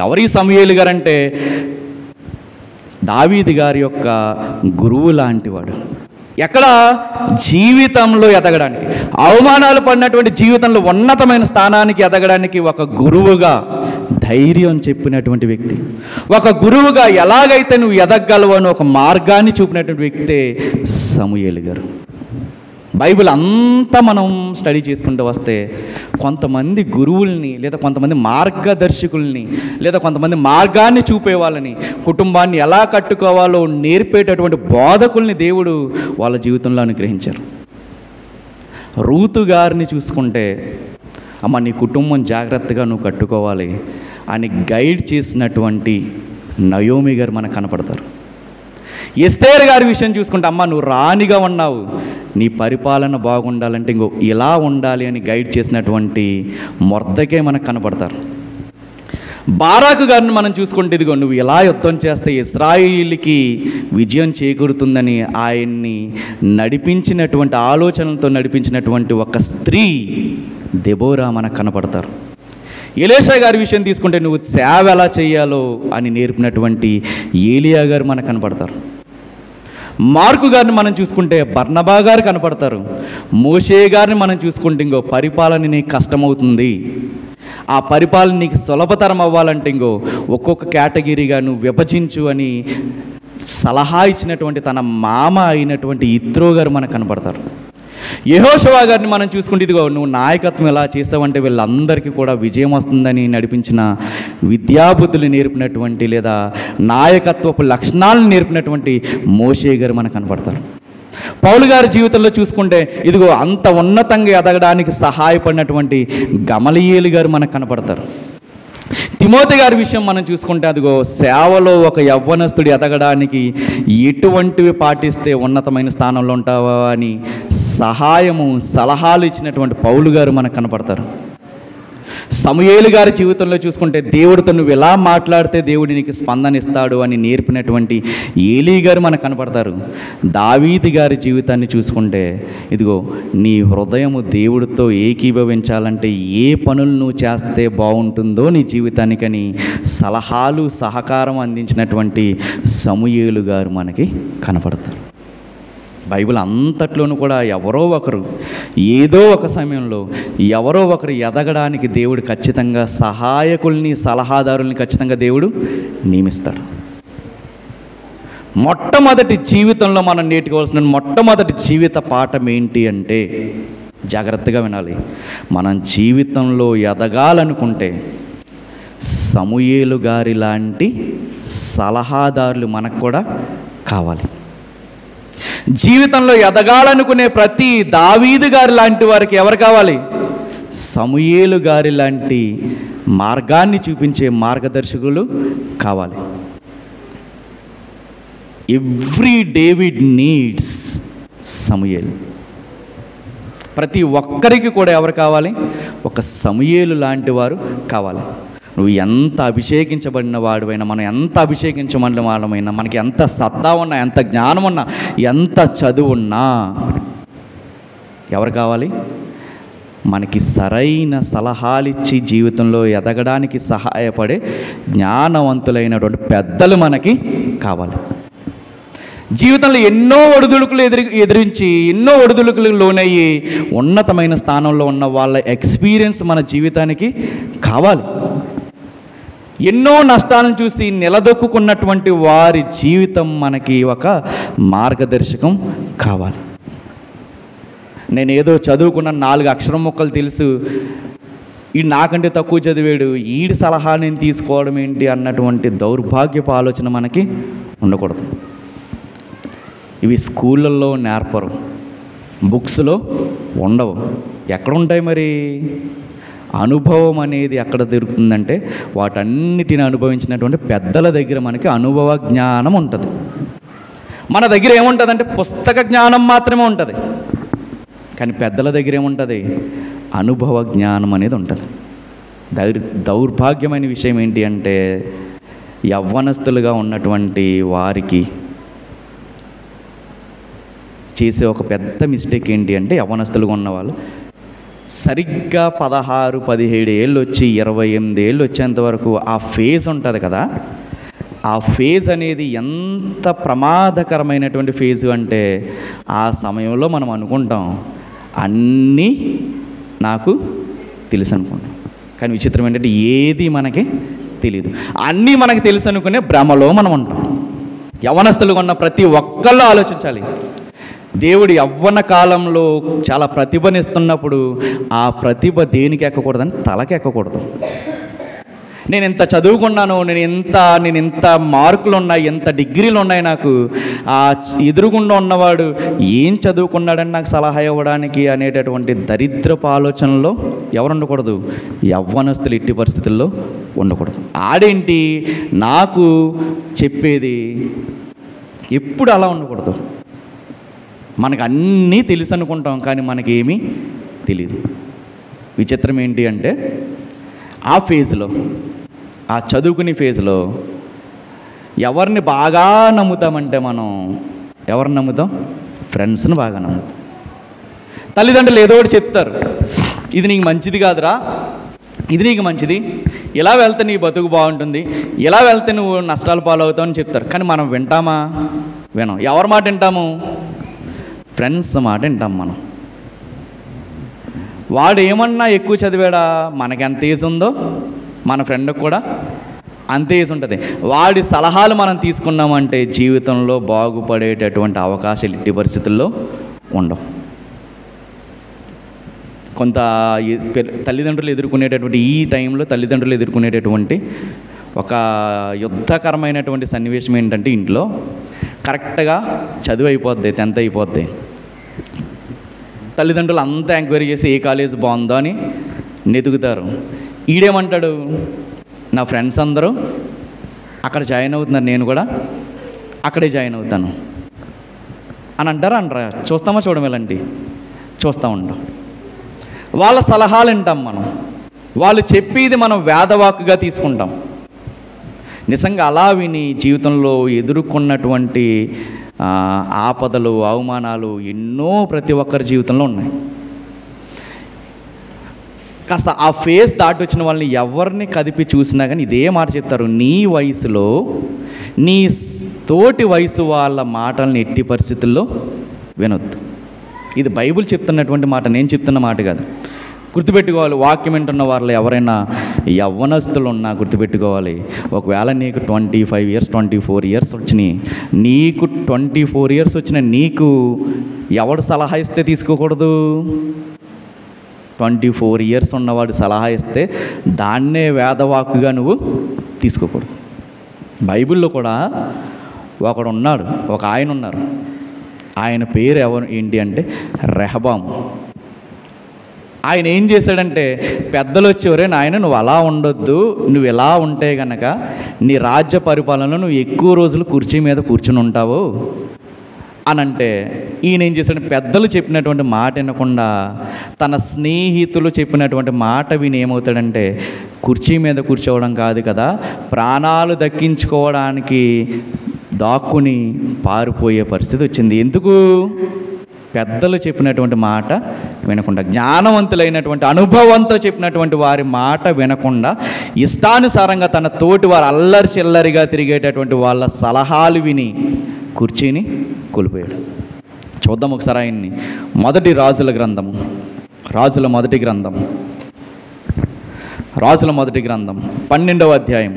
ఎవరి సమూయేలు గారు అంటే దావీదు గారి యొక్క గురువు లాంటివాడు. ఎక్కడ? జీవితంలో ఎదగడానికి, అవమానాలు పడినటువంటి జీవితంలో ఉన్నతమైన స్థానానికి ఎదగడానికి ఒక గురువుగా ధైర్యం చెప్పినటువంటి వ్యక్తి, ఒక గురువుగా ఎలాగైతే నువ్వు ఎదగలవు అని ఒక మార్గాన్ని చూపినటువంటి వ్యక్తే సమూయేలు గారు. బైబిల్ అంతా మనం స్టడీ చేసుకుంటూ వస్తే కొంతమంది గురువుల్ని, లేదా కొంతమంది మార్గదర్శకుల్ని, లేదా కొంతమంది మార్గాన్ని చూపే వాళ్ళని, కుటుంబాన్ని ఎలా కట్టుకోవాలో నేర్పేటటువంటి బోధకుల్ని దేవుడు వాళ్ళ జీవితంలో అనుగ్రహించారు. రూతు గారిని చూసుకుంటే, అమ్మ నీ కుటుంబం జాగ్రత్తగా నువ్వు కట్టుకోవాలి అని గైడ్ చేసినటువంటి నయోమి గారు మనకు కనపడతారు. ఎస్తేరు గారి విషయం చూసుకుంటే, అమ్మ నువ్వు రాణిగా ఉన్నావు, నీ పరిపాలన బాగుండాలంటే ఇంకో ఇలా ఉండాలి అని గైడ్ చేసినటువంటి మొర్దెకై మనకు కనపడతారు. బారాకు గారిని మనం చూసుకుంటే, ఇదిగో నువ్వు ఇలా యుద్ధం చేస్తే ఇశ్రాయేలుకి విజయం చేకూరుతుందని ఆయన్ని నడిపించినటువంటి, ఆలోచనలతో నడిపించినటువంటి ఒక స్త్రీ దెబోరా మనకు కనపడతారు. ఎలీషా గారి విషయం తీసుకుంటే, నువ్వు సేవ ఎలా చేయాలో అని నేర్పినటువంటి ఏలియా గారు మనకు కనపడతారు. మార్కు గారిని మనం చూసుకుంటే బర్నబా గారు కనపడతారు. మోషే గారిని మనం చూసుకుంటే, ఇంకో పరిపాలన నీకు కష్టమవుతుంది, ఆ పరిపాలన నీకు సులభతరం అవ్వాలంటే ఇంకో ఒక్కొక్క కేటగిరీగా నువ్వు విభజించు అని సలహా ఇచ్చినటువంటి తన మామ అయినటువంటి ఇత్రో గారు మనకు కనపడతారు. యెహోషువ గారిని మనం చూసుకుంటే, ఇదిగో నువ్వు నాయకత్వం ఎలా చేసావంటే వీళ్ళందరికీ కూడా విజయం వస్తుందని నడిపించిన విద్యాబుద్ధులు నేర్పినటువంటి, లేదా నాయకత్వపు లక్షణాలను నేర్పినటువంటి మోషే గారు మనకు కనపడతారు. పౌలు గారి జీవితంలో చూసుకుంటే, ఇదిగో అంత ఉన్నతంగా ఎదగడానికి సహాయపడినటువంటి గమలీయేలు గారు మనకు కనపడతారు. తిమోతి గారి విషయం మనం చూసుకుంటే, అదిగో సేవలో ఒక యవ్వనస్తుడు ఎదగడానికి ఎటువంటివి పాటిస్తే ఉన్నతమైన స్థానంలో ఉంటావా అని సహాయము, సలహాలు ఇచ్చినటువంటి పౌలు గారు మనకు కనపడతారు. సమూయేలు గారి జీవితంలో చూసుకుంటే, దేవుడితో నువ్వు ఎలా మాట్లాడితే దేవుడు నీకు స్పందన ఇస్తాడు అని నేర్పినటువంటి ఏలీ గారు మనకు కనపడతారు. దావీదు గారి జీవితాన్ని చూసుకుంటే, ఇదిగో నీ హృదయము దేవుడితో ఏకీభవించాలంటే ఏ పనులు నువ్వు చేస్తే బాగుంటుందో నీ జీవితానికని సలహాలు, సహకారం అందించినటువంటి సమూయేలు గారు మనకి కనపడతారు. బైబిల్ అంతట్లోనూ కూడా ఎవరో ఒకరు ఏదో ఒక సమయంలో ఎవరో ఒకరు ఎదగడానికి దేవుడు ఖచ్చితంగా సహాయకుల్ని, సలహాదారుల్ని ఖచ్చితంగా దేవుడు నియమిస్తాడు. మొట్టమొదటి జీవితంలో మనం నేర్చుకోవాల్సిన మొట్టమొదటి జీవిత పాఠం ఏంటి అంటే, జాగ్రత్తగా వినాలి. మనం జీవితంలో ఎదగాలనుకుంటే సమూయేలు గారి లాంటి సలహాదారులు మనకు కూడా కావాలి. జీవితంలో ఎదగాలనుకునే ప్రతి దావీదు గారి లాంటి వారికి ఎవరు కావాలి? సమూయేలు గారి లాంటి మార్గాన్ని చూపించే మార్గదర్శకులు కావాలి. ఎవ్రీ డేవిడ్ నీడ్స్ సమూయేలు. ప్రతి ఒక్కరికి కూడా ఎవరు కావాలి? ఒక సమూయేలు లాంటి వారు కావాలి. నువ్వు ఎంత అభిషేకించబడిన వాడివైనా, మనం ఎంత అభిషేకించబడిన వాళ్ళమైనా, మనకి ఎంత సత్తా ఉన్నా, ఎంత జ్ఞానం ఉన్నా, ఎంత చదువు ఉన్నా, ఎవరు కావాలి? మనకి సరైన సలహాలిచ్చి జీవితంలో ఎదగడానికి సహాయపడే జ్ఞానవంతులైనటువంటి పెద్దలు మనకి కావాలి. జీవితంలో ఎన్నో ఒడిదుడుకులు ఎదిరించి ఎన్నో ఒడిదుడుకులు లోనయ్యి ఉన్నతమైన స్థానంలో ఉన్న వాళ్ళ ఎక్స్పీరియన్స్ మన జీవితానికి కావాలి. ఎన్నో నష్టాలను చూసి నిలదొక్కున్నటువంటి వారి జీవితం మనకి ఒక మార్గదర్శకం కావాలి. నేను ఏదో చదువుకున్న 4 అక్షరం ముక్కలు తెలుసు, ఈ నాకంటే తక్కువ చదివాడు, ఈడి సలహా నేను తీసుకోవడం ఏంటి అన్నటువంటి దౌర్భాగ్యపు ఆలోచన మనకి ఉండకూడదు. ఇవి స్కూళ్ళల్లో నేర్పరు, బుక్స్లో ఉండవు. ఎక్కడుంటాయి మరి? అనుభవం అనేది ఎక్కడ దొరుకుతుందంటే వాటన్నిటిని అనుభవించినటువంటి పెద్దల దగ్గర మనకి అనుభవ జ్ఞానం ఉంటుంది. మన దగ్గర ఏముంటుందంటే పుస్తక జ్ఞానం మాత్రమే ఉంటుంది, కానీ పెద్దల దగ్గర ఏముంటుంది? అనుభవ జ్ఞానం అనేది ఉంటుంది. దౌర్భాగ్యమైన విషయం ఏంటి అంటే, యవ్వనస్తులుగా ఉన్నటువంటి వారికి చేసే ఒక పెద్ద మిస్టేక్ ఏంటి అంటే, యవ్వనస్తులుగా ఉన్నవాళ్ళు సరిగ్గా 16, 17 ఏళ్ళు వచ్చి 28 ఏళ్ళు వచ్చేంత వరకు ఆ ఫేజ్ ఉంటుంది కదా, ఆ ఫేజ్ అనేది ఎంత ప్రమాదకరమైనటువంటి ఫేజు అంటే, ఆ సమయంలో మనం అనుకుంటాం అన్నీ నాకు తెలుసు అనుకుంటాం. కానీ విచిత్రం ఏంటంటే ఏది మనకి తెలియదు. అన్నీ మనకి తెలుసు అనుకునే భ్రమలో మనం ఉంటాం. యవ్వనస్తులుగా ఉన్న ప్రతి ఒక్కళ్ళు ఆలోచించాలి. దేవుడు యవ్వన కాలంలో చాలా ప్రతిభనిస్తున్నప్పుడు ఆ ప్రతిభ దేనికి ఎక్కకూడదని తలకి ఎక్కకూడదు. నేను ఎంత చదువుకున్నాను, నేను ఎంత మార్కులు ఉన్నాయి, ఎంత డిగ్రీలు ఉన్నాయి, నాకు ఆ ఎదురుగుండా ఉన్నవాడు ఏం చదువుకున్నాడని నాకు సలహా ఇవ్వడానికి అనేటటువంటి దరిద్రపు ఆలోచనలో ఎవరు ఉండకూడదు? యవ్వనస్తులు ఎట్టి పరిస్థితుల్లో ఉండకూడదు. ఆడేంటి నాకు చెప్పేది, ఎప్పుడు అలా ఉండకూడదు. మనకు అన్నీ తెలుసు అనుకుంటాం, కానీ మనకేమీ తెలియదు. విచిత్రం ఏంటి అంటే, ఆ ఫేజ్లో, ఆ చదువుకునే ఫేజ్లో ఎవరిని బాగా నమ్ముతామంటే, మనం ఎవరిని నమ్ముతాం? ఫ్రెండ్స్ని బాగా నమ్ముతాం. తల్లిదండ్రులు ఏదో ఒకటి చెప్తారు, ఇది నీకు మంచిది కాదురా, ఇది నీకు మంచిది, ఇలా వెళ్తే నీ బతుకు బాగుంటుంది, ఇలా వెళ్తే నువ్వు నష్టాలు పాలవుతావు అని చెప్తారు. కానీ మనం వింటామా? వినం. ఎవరి మాట వింటాము? ఫ్రెండ్స్ మాట వింటాం మనం. వాడు ఏమన్నా ఎక్కువ చదివాడా, మనకి ఎంత ఏజ్ ఉందో మన ఫ్రెండ్కి కూడా అంతే ఏజ్ ఉంటుంది. వాడి సలహాలు మనం తీసుకున్నామంటే జీవితంలో బాగుపడేటటువంటి అవకాశాలు ఎట్టి పరిస్థితుల్లో ఉండవు. కొంత తల్లిదండ్రులు ఎదుర్కొనేటటువంటి ఈ టైంలో తల్లిదండ్రులు ఎదుర్కొనేటటువంటి ఒక యుద్ధకరమైనటువంటి సన్నివేశం ఏంటంటే, ఇంట్లో కరెక్ట్గా చదువు అయిపోద్ది, 10th అయిపోద్ది, తల్లిదండ్రులు అంతా ఎంక్వైరీ చేసి ఏ కాలేజ్ బాగుందో అని నెతుకుతారు. ఈడేమంటాడు, నా ఫ్రెండ్స్ అందరూ అక్కడ జాయిన్ అవుతున్నారు, నేను కూడా అక్కడే జాయిన్ అవుతాను అని అంటారా? అనరా? చూస్తామా? చూడడం ఎలాంటి చూస్తూ ఉంటాం. వాళ్ళ సలహాలు వింటాం మనం, వాళ్ళు చెప్పేది మనం వేదవాక్కుగా తీసుకుంటాం. నిజంగా అలా విని జీవితంలో ఎదుర్కొన్నటువంటి ఆపదలు, అవమానాలు ఎన్నో ప్రతి ఒక్కరి జీవితంలో ఉన్నాయి. కాస్త ఆ ఫేస్ దాటి వచ్చిన వాళ్ళని ఎవరిని కదిపి చూసినా కానీ ఇదే మాట చెప్తారు, నీ వయసులో నీ తోటి వయసు వాళ్ళ మాటల్ని ఎట్టి పరిస్థితుల్లో వినొద్దు. ఇది బైబిల్ చెప్తున్నటువంటి మాట, నేను చెప్తున్న మాట కాదు. గుర్తుపెట్టుకోవాలి. వాక్యం వింటున్న వాళ్ళు ఎవరైనా యవ్వనస్తులు ఉన్నా గుర్తుపెట్టుకోవాలి. ఒకవేళ నీకు 25 years 24 years వచ్చినాయి, నీకు 24 years వచ్చిన నీకు ఎవడు సలహా ఇస్తే తీసుకోకూడదు? 24 years ఉన్నవాడు సలహా ఇస్తే దాన్నే వేదవాక్కుగా నువ్వు తీసుకోకూడదు. బైబిల్లో కూడా ఒకడు ఉన్నాడు, ఒక ఆయన ఉన్నారు. ఆయన పేరు ఏంటి అంటే రెహబాము. ఆయన ఏం చేశాడంటే, పెద్దలు వచ్చేవరే నాయన నువ్వు అలా ఉండొద్దు, నువ్వు ఇలా ఉంటే కనుక నీ రాజ్య పరిపాలనలో నువ్వు ఎక్కువ రోజులు కుర్చీ మీద కూర్చుని ఉంటావు అని అంటే, ఈయన ఏం చేశాడు, పెద్దలు చెప్పినటువంటి మాట వినకుండా తన స్నేహితులు చెప్పినటువంటి మాట విని ఏమవుతాడంటే, కుర్చీ మీద కూర్చోవడం కాదు కదా, ప్రాణాలు దక్కించుకోవడానికి దాక్కుని పారిపోయే పరిస్థితి వచ్చింది. ఎందుకు? పెద్దలు చెప్పినటువంటి మాట వినకుండా, జ్ఞానవంతులైనటువంటి అనుభవంతో చెప్పినటువంటి వారి మాట వినకుండా ఇష్టానుసారంగా తన తోటి వారు అల్లరి చిల్లరిగా తిరిగేటటువంటి వాళ్ళ సలహాలు విని కుర్చీని కోల్పోయాడు. చూద్దాం ఒకసారి ఆయన్ని. మొదటి రాజుల గ్రంథం, రాజుల మొదటి గ్రంథం 12వ అధ్యాయం.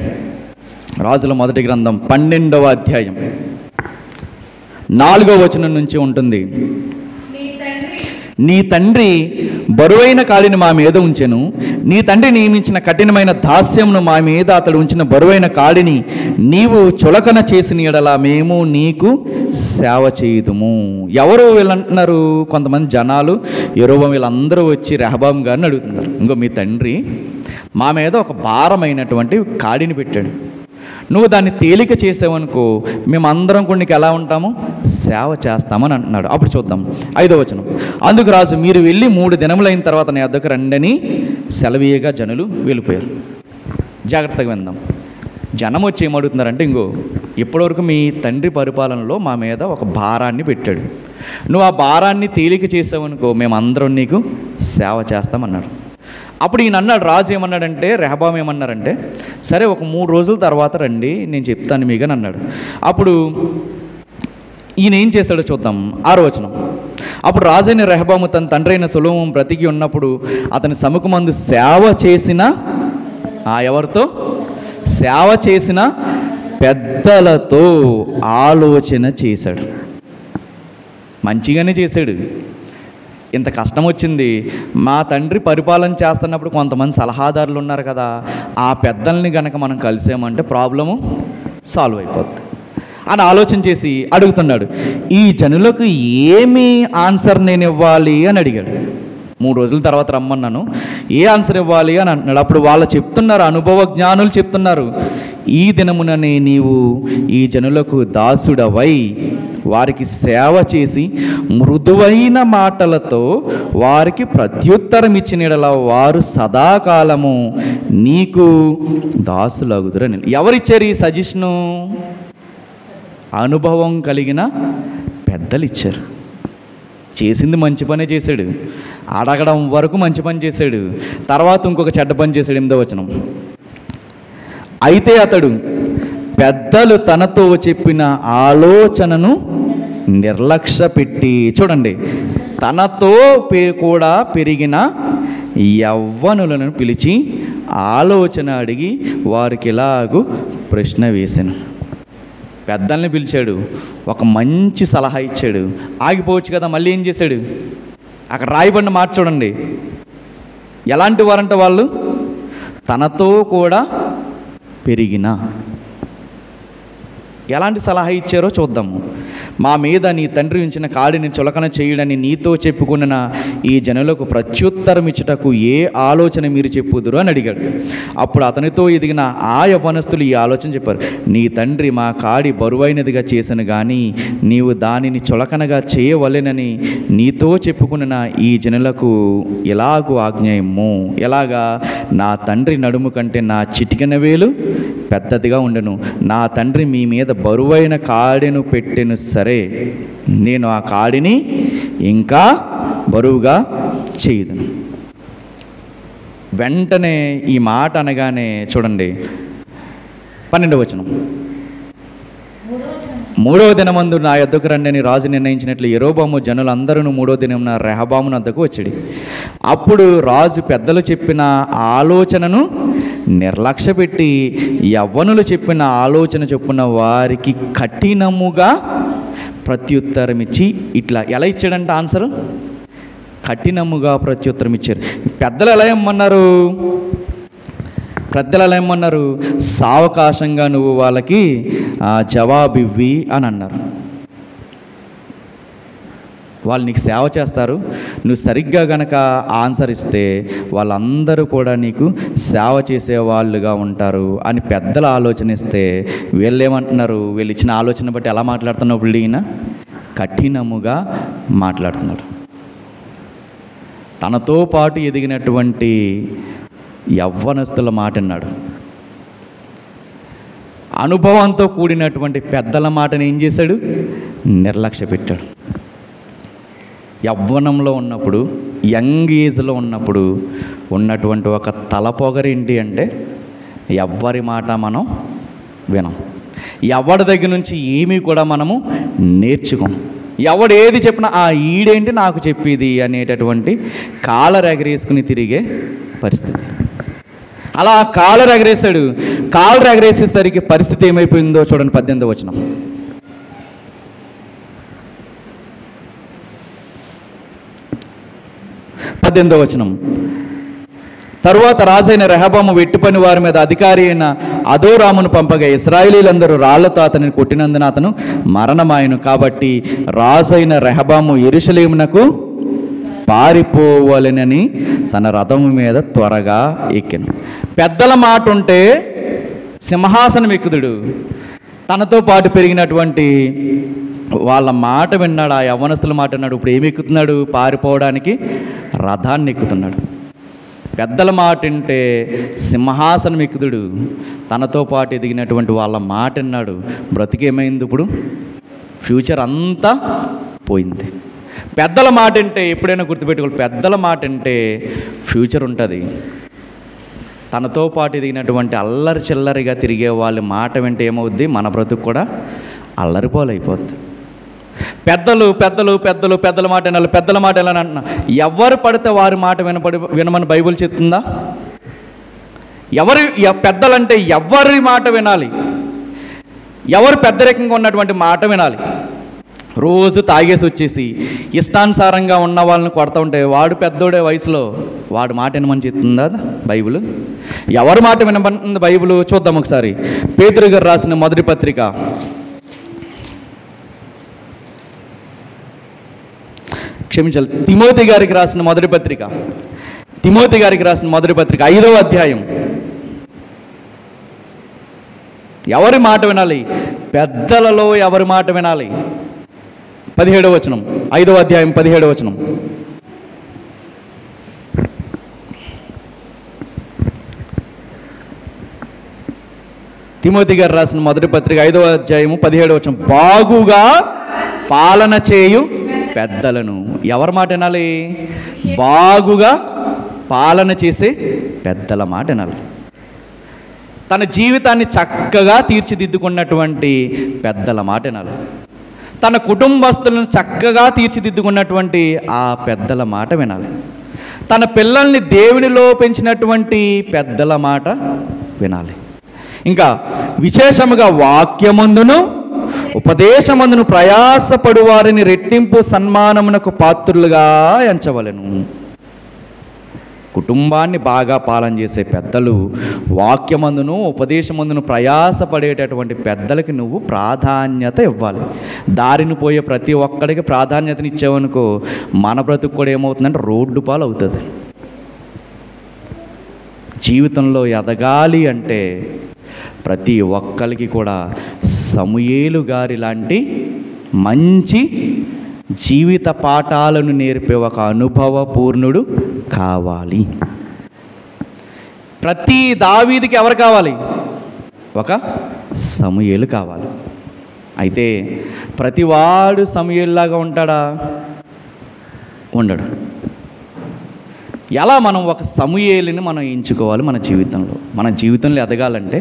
రాజుల మొదటి గ్రంథం 12వ అధ్యాయం 4వ వచనం నుంచి ఉంటుంది. నీ తండ్రి బరువైన కాడిని మా మీద ఉంచెను, నీ తండ్రి నియమించిన కఠినమైన దాస్యమును మా మీద అతడు ఉంచిన బరువైన కాడిని నీవు చులకన చేసిన యెడల మేము నీకు సేవ చేయుదుము. ఎవరు వీళ్ళంటున్నారు? కొంతమంది జనాలు, యెరొబోము వీళ్ళందరూ వచ్చి రెహబాము గారిని అడుగుతున్నారు, ఇంకో మీ తండ్రి మా మీద ఒక భారమైనటువంటి కాడిని పెట్టాడు, నువ్వు దాన్ని తేలిక చేసావనుకో మేమందరం కూడా నీకు ఎలా ఉంటాము? సేవ చేస్తామని అంటున్నాడు. అప్పుడు చూద్దాం 5వ వచనం. అందుకు రాజు, మీరు వెళ్ళి 3 దినములైన తర్వాత నా యొద్దకు రండని సెలవీయగా జనులు వెళ్ళిపోయారు. జాగ్రత్తగా విందాం. జనం వచ్చి ఏమడుగుతున్నారంటే, ఇంకో ఇప్పటివరకు మీ తండ్రి పరిపాలనలో మా మీద ఒక భారాన్ని పెట్టాడు, నువ్వు ఆ భారాన్ని తేలిక చేసావనుకో మేమందరం నీకు సేవ చేస్తామన్నాడు. అప్పుడు ఈయన అన్నాడు, రాజు ఏమన్నాడంటే, రెహబాము ఏమన్నారంటే, సరే ఒక 3 రోజుల తర్వాత రండి నేను చెప్తాను మీకు అని అన్నాడు. అప్పుడు ఈయన ఏం చేశాడో చూద్దాం. 6వ వచనం. అప్పుడు రాజైన రెహబాము తన తండ్రి అయిన సొలొమోను బ్రతికి ఉన్నప్పుడు అతని సముఖమందు సేవ చేసిన ఎవరితో? సేవ చేసిన పెద్దలతో ఆలోచన చేశాడు. మంచిగానే చేశాడు. ఇంత కష్టం వచ్చింది, మా తండ్రి పరిపాలన చేస్తున్నప్పుడు కొంతమంది సలహాదారులు ఉన్నారు కదా, ఆ పెద్దల్ని కనుక మనం కలిసామంటే ప్రాబ్లము సాల్వ్ అయిపోద్ది అని ఆలోచన చేసి అడుగుతున్నాడు, ఈ జనులకు ఏమి ఆన్సర్ నేను ఇవ్వాలి అని అడిగాడు. 3 రోజుల తర్వాత రమ్మన్నాను, ఏ ఆన్సర్ ఇవ్వాలి అని అంటున్నాడు. అప్పుడు వాళ్ళు చెప్తున్నారు, అనుభవ జ్ఞానులు చెప్తున్నారు, ఈ దినముననే నీవు ఈ జనులకు దాసుడవై వారికి సేవ చేసి మృదువైన మాటలతో వారికి ప్రత్యుత్తరం ఇచ్చిన యెడల వారు సదాకాలము నీకు దాసులగుదురని. ఎవరిచ్చారు ఈ సజెషను? అనుభవం కలిగిన పెద్దలు ఇచ్చారు. చేసింది మంచి పనే చేశాడు, అడగడం వరకు మంచి పని చేశాడు, తర్వాత ఇంకొక చెడ్డ పని చేశాడు. 8వ వచనం. అయితే అతడు పెద్దలు తనతో చెప్పిన ఆలోచనను నిర్లక్ష్య పెట్టి, చూడండి, తనతో కూడా పెరిగిన యవ్వనులను పిలిచి ఆలోచన అడిగి వారికి ఇలాగూ ప్రశ్న వేశాను. పెద్దల్ని పిలిచాడు, ఒక మంచి సలహా ఇచ్చాడు, ఆగిపోవచ్చు కదా, మళ్ళీ ఏం చేశాడు? అక్కడ రాయబడిన మాట చూడండి, ఎలాంటి వారంట వాళ్ళు? తనతో కూడా పెరిగిన. ఎలాంటి సలహా ఇచ్చారో చూద్దాము. మా మీద నీ తండ్రి ఉంచిన కాడిని చులకన చేయుడని నీతో చెప్పుకున్న ఈ జనులకు ప్రత్యుత్తరం ఇచ్చుటకు ఏ ఆలోచన మీరు చెప్పుదురు అని అడిగాడు. అప్పుడు అతనితో ఎదిగిన ఆ యవ్వనస్తులు ఈ ఆలోచన చెప్పారు, నీ తండ్రి మా కాడి బరువైనదిగా చేసను కానీ నీవు దానిని చులకనగా చేయవలెనని నీతో చెప్పుకున్న ఈ జనులకు ఎలాగూ ఆజ్ఞయము. ఎలాగా? నా తండ్రి నడుము కంటే నా చిటికెన వేలు పెద్దదిగా ఉండను, నా తండ్రి మీ మీద బరువైన కాడిని పెట్టెను, సరే నేను ఆ కాడిని ఇంకా బరువుగా చేయదును. వెంటనే ఈ మాట అనగానే చూడండి 12వ వచనం. మూడవ దినమందు నా యొద్దకు రండి అని రాజు నిర్ణయించినట్లు యెరోబాము జనులందరూ మూడవ దినమున రెహబాము వద్దకు వచ్చాడు. అప్పుడు రాజు పెద్దలు చెప్పిన ఆలోచనను నిర్లక్ష్యపెట్టి యవ్వనులు చెప్పిన ఆలోచన చొప్పున వారికి కఠినముగా ప్రత్యుత్తరం ఇచ్చి, ఇట్లా ఎలా ఇచ్చాడంటే ఆన్సరు కఠినముగా ప్రత్యుత్తరం ఇచ్చారు. పెద్దలు ఎలా ఏమన్నారు? సావకాశంగా నువ్వు వాళ్ళకి జవాబివ్వి అని అన్నారు. వాళ్ళు నీకు సేవ చేస్తారు, నువ్వు సరిగ్గా గనక ఆన్సర్ ఇస్తే వాళ్ళందరూ కూడా నీకు సేవ చేసే వాళ్ళుగా ఉంటారు అని పెద్దల ఆలోచన ఇస్తే వీళ్ళు ఏమంటున్నారు? వీళ్ళు ఇచ్చిన ఆలోచన బట్టి ఎలా మాట్లాడుతున్నప్పుడు ఈయన కఠినముగా మాట్లాడుతున్నాడు. తనతో పాటు ఎదిగినటువంటి యవ్వనస్తుల మాట విన్నాడు. అనుభవంతో కూడినటువంటి పెద్దల మాటని ఏం చేశాడు? నిర్లక్ష్య పెట్టాడు. యవ్వనంలో ఉన్నప్పుడు, యంగ్ ఏజ్లో ఉన్నప్పుడు ఉన్నటువంటి ఒక తలపొగరు ఏంటి అంటే ఎవ్వరి మాట మనం వినం, ఎవరి దగ్గర నుంచి ఏమీ కూడా మనము నేర్చుకోం. ఎవడు ఏది చెప్పినా ఈడేంటి నాకు చెప్పేది అనేటటువంటి కాలర్ ఎగరేసుకుని తిరిగే పరిస్థితి. అలా కాలర్ ఎగరేసాడు. కాలర్ ఎగరేసేసరికి పరిస్థితి ఏమైపోయిందో చూడండి. 18వ వచనం. తరువాత రాజైన రెహబాము వెట్టుపని వారి మీద అధికారి అయిన అదోరామును పంపగా ఇశ్రాయేలీలందరూ రాళ్లతో అతనిని కొట్టినందున అతను మరణమాయను. కాబట్టి రాజైన రెహబాము యెరూషలేమునకు పారిపోవాలనని తన రథము మీద త్వరగా ఎక్కెను. పెద్దల మాట ఉంటే సింహాసనం ఎక్కుదుడు. తనతో పాటు పెరిగినటువంటి వాళ్ళ మాట విన్నాడు, ఆ యవ్వనస్తుల మాట విన్నాడు. ఇప్పుడు ఏమి ఎక్కుతున్నాడు? పారిపోవడానికి రథాన్ని ఎక్కుతున్నాడు. పెద్దల మాట వింటే సింహాసనం ఎక్కుదుడు. తనతో పాటు ఎదిగినటువంటి వాళ్ళ మాట విన్నాడు. బ్రతికేమైంది? ఇప్పుడు ఫ్యూచర్ అంతా పోయింది. పెద్దల మాట వింటే ఎప్పుడైనా గుర్తుపెట్టుకోవాలి, పెద్దల మాట వింటే ఫ్యూచర్ ఉంటుంది. తనతో పాటు ఎదిగినటువంటి అల్లరి చిల్లరిగా తిరిగే వాళ్ళ మాట వింటే ఏమవుద్ది? మన బ్రతుకు కూడా అల్లరిపోలైపోద్ది. పెద్దల మాట వినాలి, పెద్దల మాట ఎలా అంటున్నా? ఎవరు పడితే వారి మాట వినమని బైబిల్ చెప్తుందా? పెద్దలంటే ఎవరి మాట వినాలి? ఎవరు పెద్దరికంగా ఉన్నటువంటి మాట వినాలి? రోజు తాగేసి వచ్చేసి ఇష్టానుసారంగా ఉన్న వాళ్ళని కొడతా ఉంటే వాడు పెద్దోడే వయసులో, వాడు మాట వినమని చెప్తుందా బైబిల్? ఎవరి మాట వినమంటుంది బైబిల్? చూద్దాం ఒకసారి. పేతురు గారు రాసిన మొదటి పత్రిక, తిమోతి గారికి రాసిన మొదటి పత్రిక 5వ అధ్యాయం. ఎవరి మాట వినాలి? పెద్దలలో ఎవరి మాట వినాలి? 17వ వచనం, 5వ అధ్యాయం 17వ వచనం. తిమోతి గారు రాసిన మొదటి పత్రిక 5వ అధ్యాయము 17వ వచనం. బాగుగా పాలన చేయు పెద్దలను. ఎవరి మాట వినాలి? బాగుగా పాలన చేసే పెద్దల మాట వినాలి. తన జీవితాన్ని చక్కగా తీర్చిదిద్దుకున్నటువంటి పెద్దల మాట వినాలి. తన కుటుంబస్తులను చక్కగా తీర్చిదిద్దుకున్నటువంటి ఆ పెద్దల మాట వినాలి. తన పిల్లల్ని దేవునిలో పెంచినటువంటి పెద్దల మాట వినాలి. ఇంకా విశేషముగా వాక్యమందును ఉపదేశమందును ప్రయాసపడు వారిని రెట్టింపు సన్మానమునకు పాత్రులుగా ఎంచవలెను. కుటుంబాన్ని బాగా పాలన చేసే పెద్దలు, వాక్యమందును ఉపదేశమందును ప్రయాసపడేటటువంటి పెద్దలకి నువ్వు ప్రాధాన్యత ఇవ్వాలి. దారిని పోయే ప్రతి ఒక్కడికి ప్రాధాన్యతనిచ్చావనుకో మన బ్రతుకు కూడా ఏమవుతుందంటే రోడ్డు పాలు అవుతుంది. జీవితంలో ఎదగాలి అంటే ప్రతి ఒక్కరికి కూడా సమూయేలు గారి లాంటి మంచి జీవిత పాఠాలను నేర్పే ఒక అనుభవపూర్ణుడు కావాలి. ప్రతి దావీదుకి ఎవరు కావాలి? ఒక సమూయేలు కావాలి. అయితే ప్రతివాడు సమూయేలులాగా ఉంటాడా? ఉండడు. ఎలా మనం ఒక సమూయేలుని మనం ఎంచుకోవాలి? మన జీవితంలో ఎదగాలంటే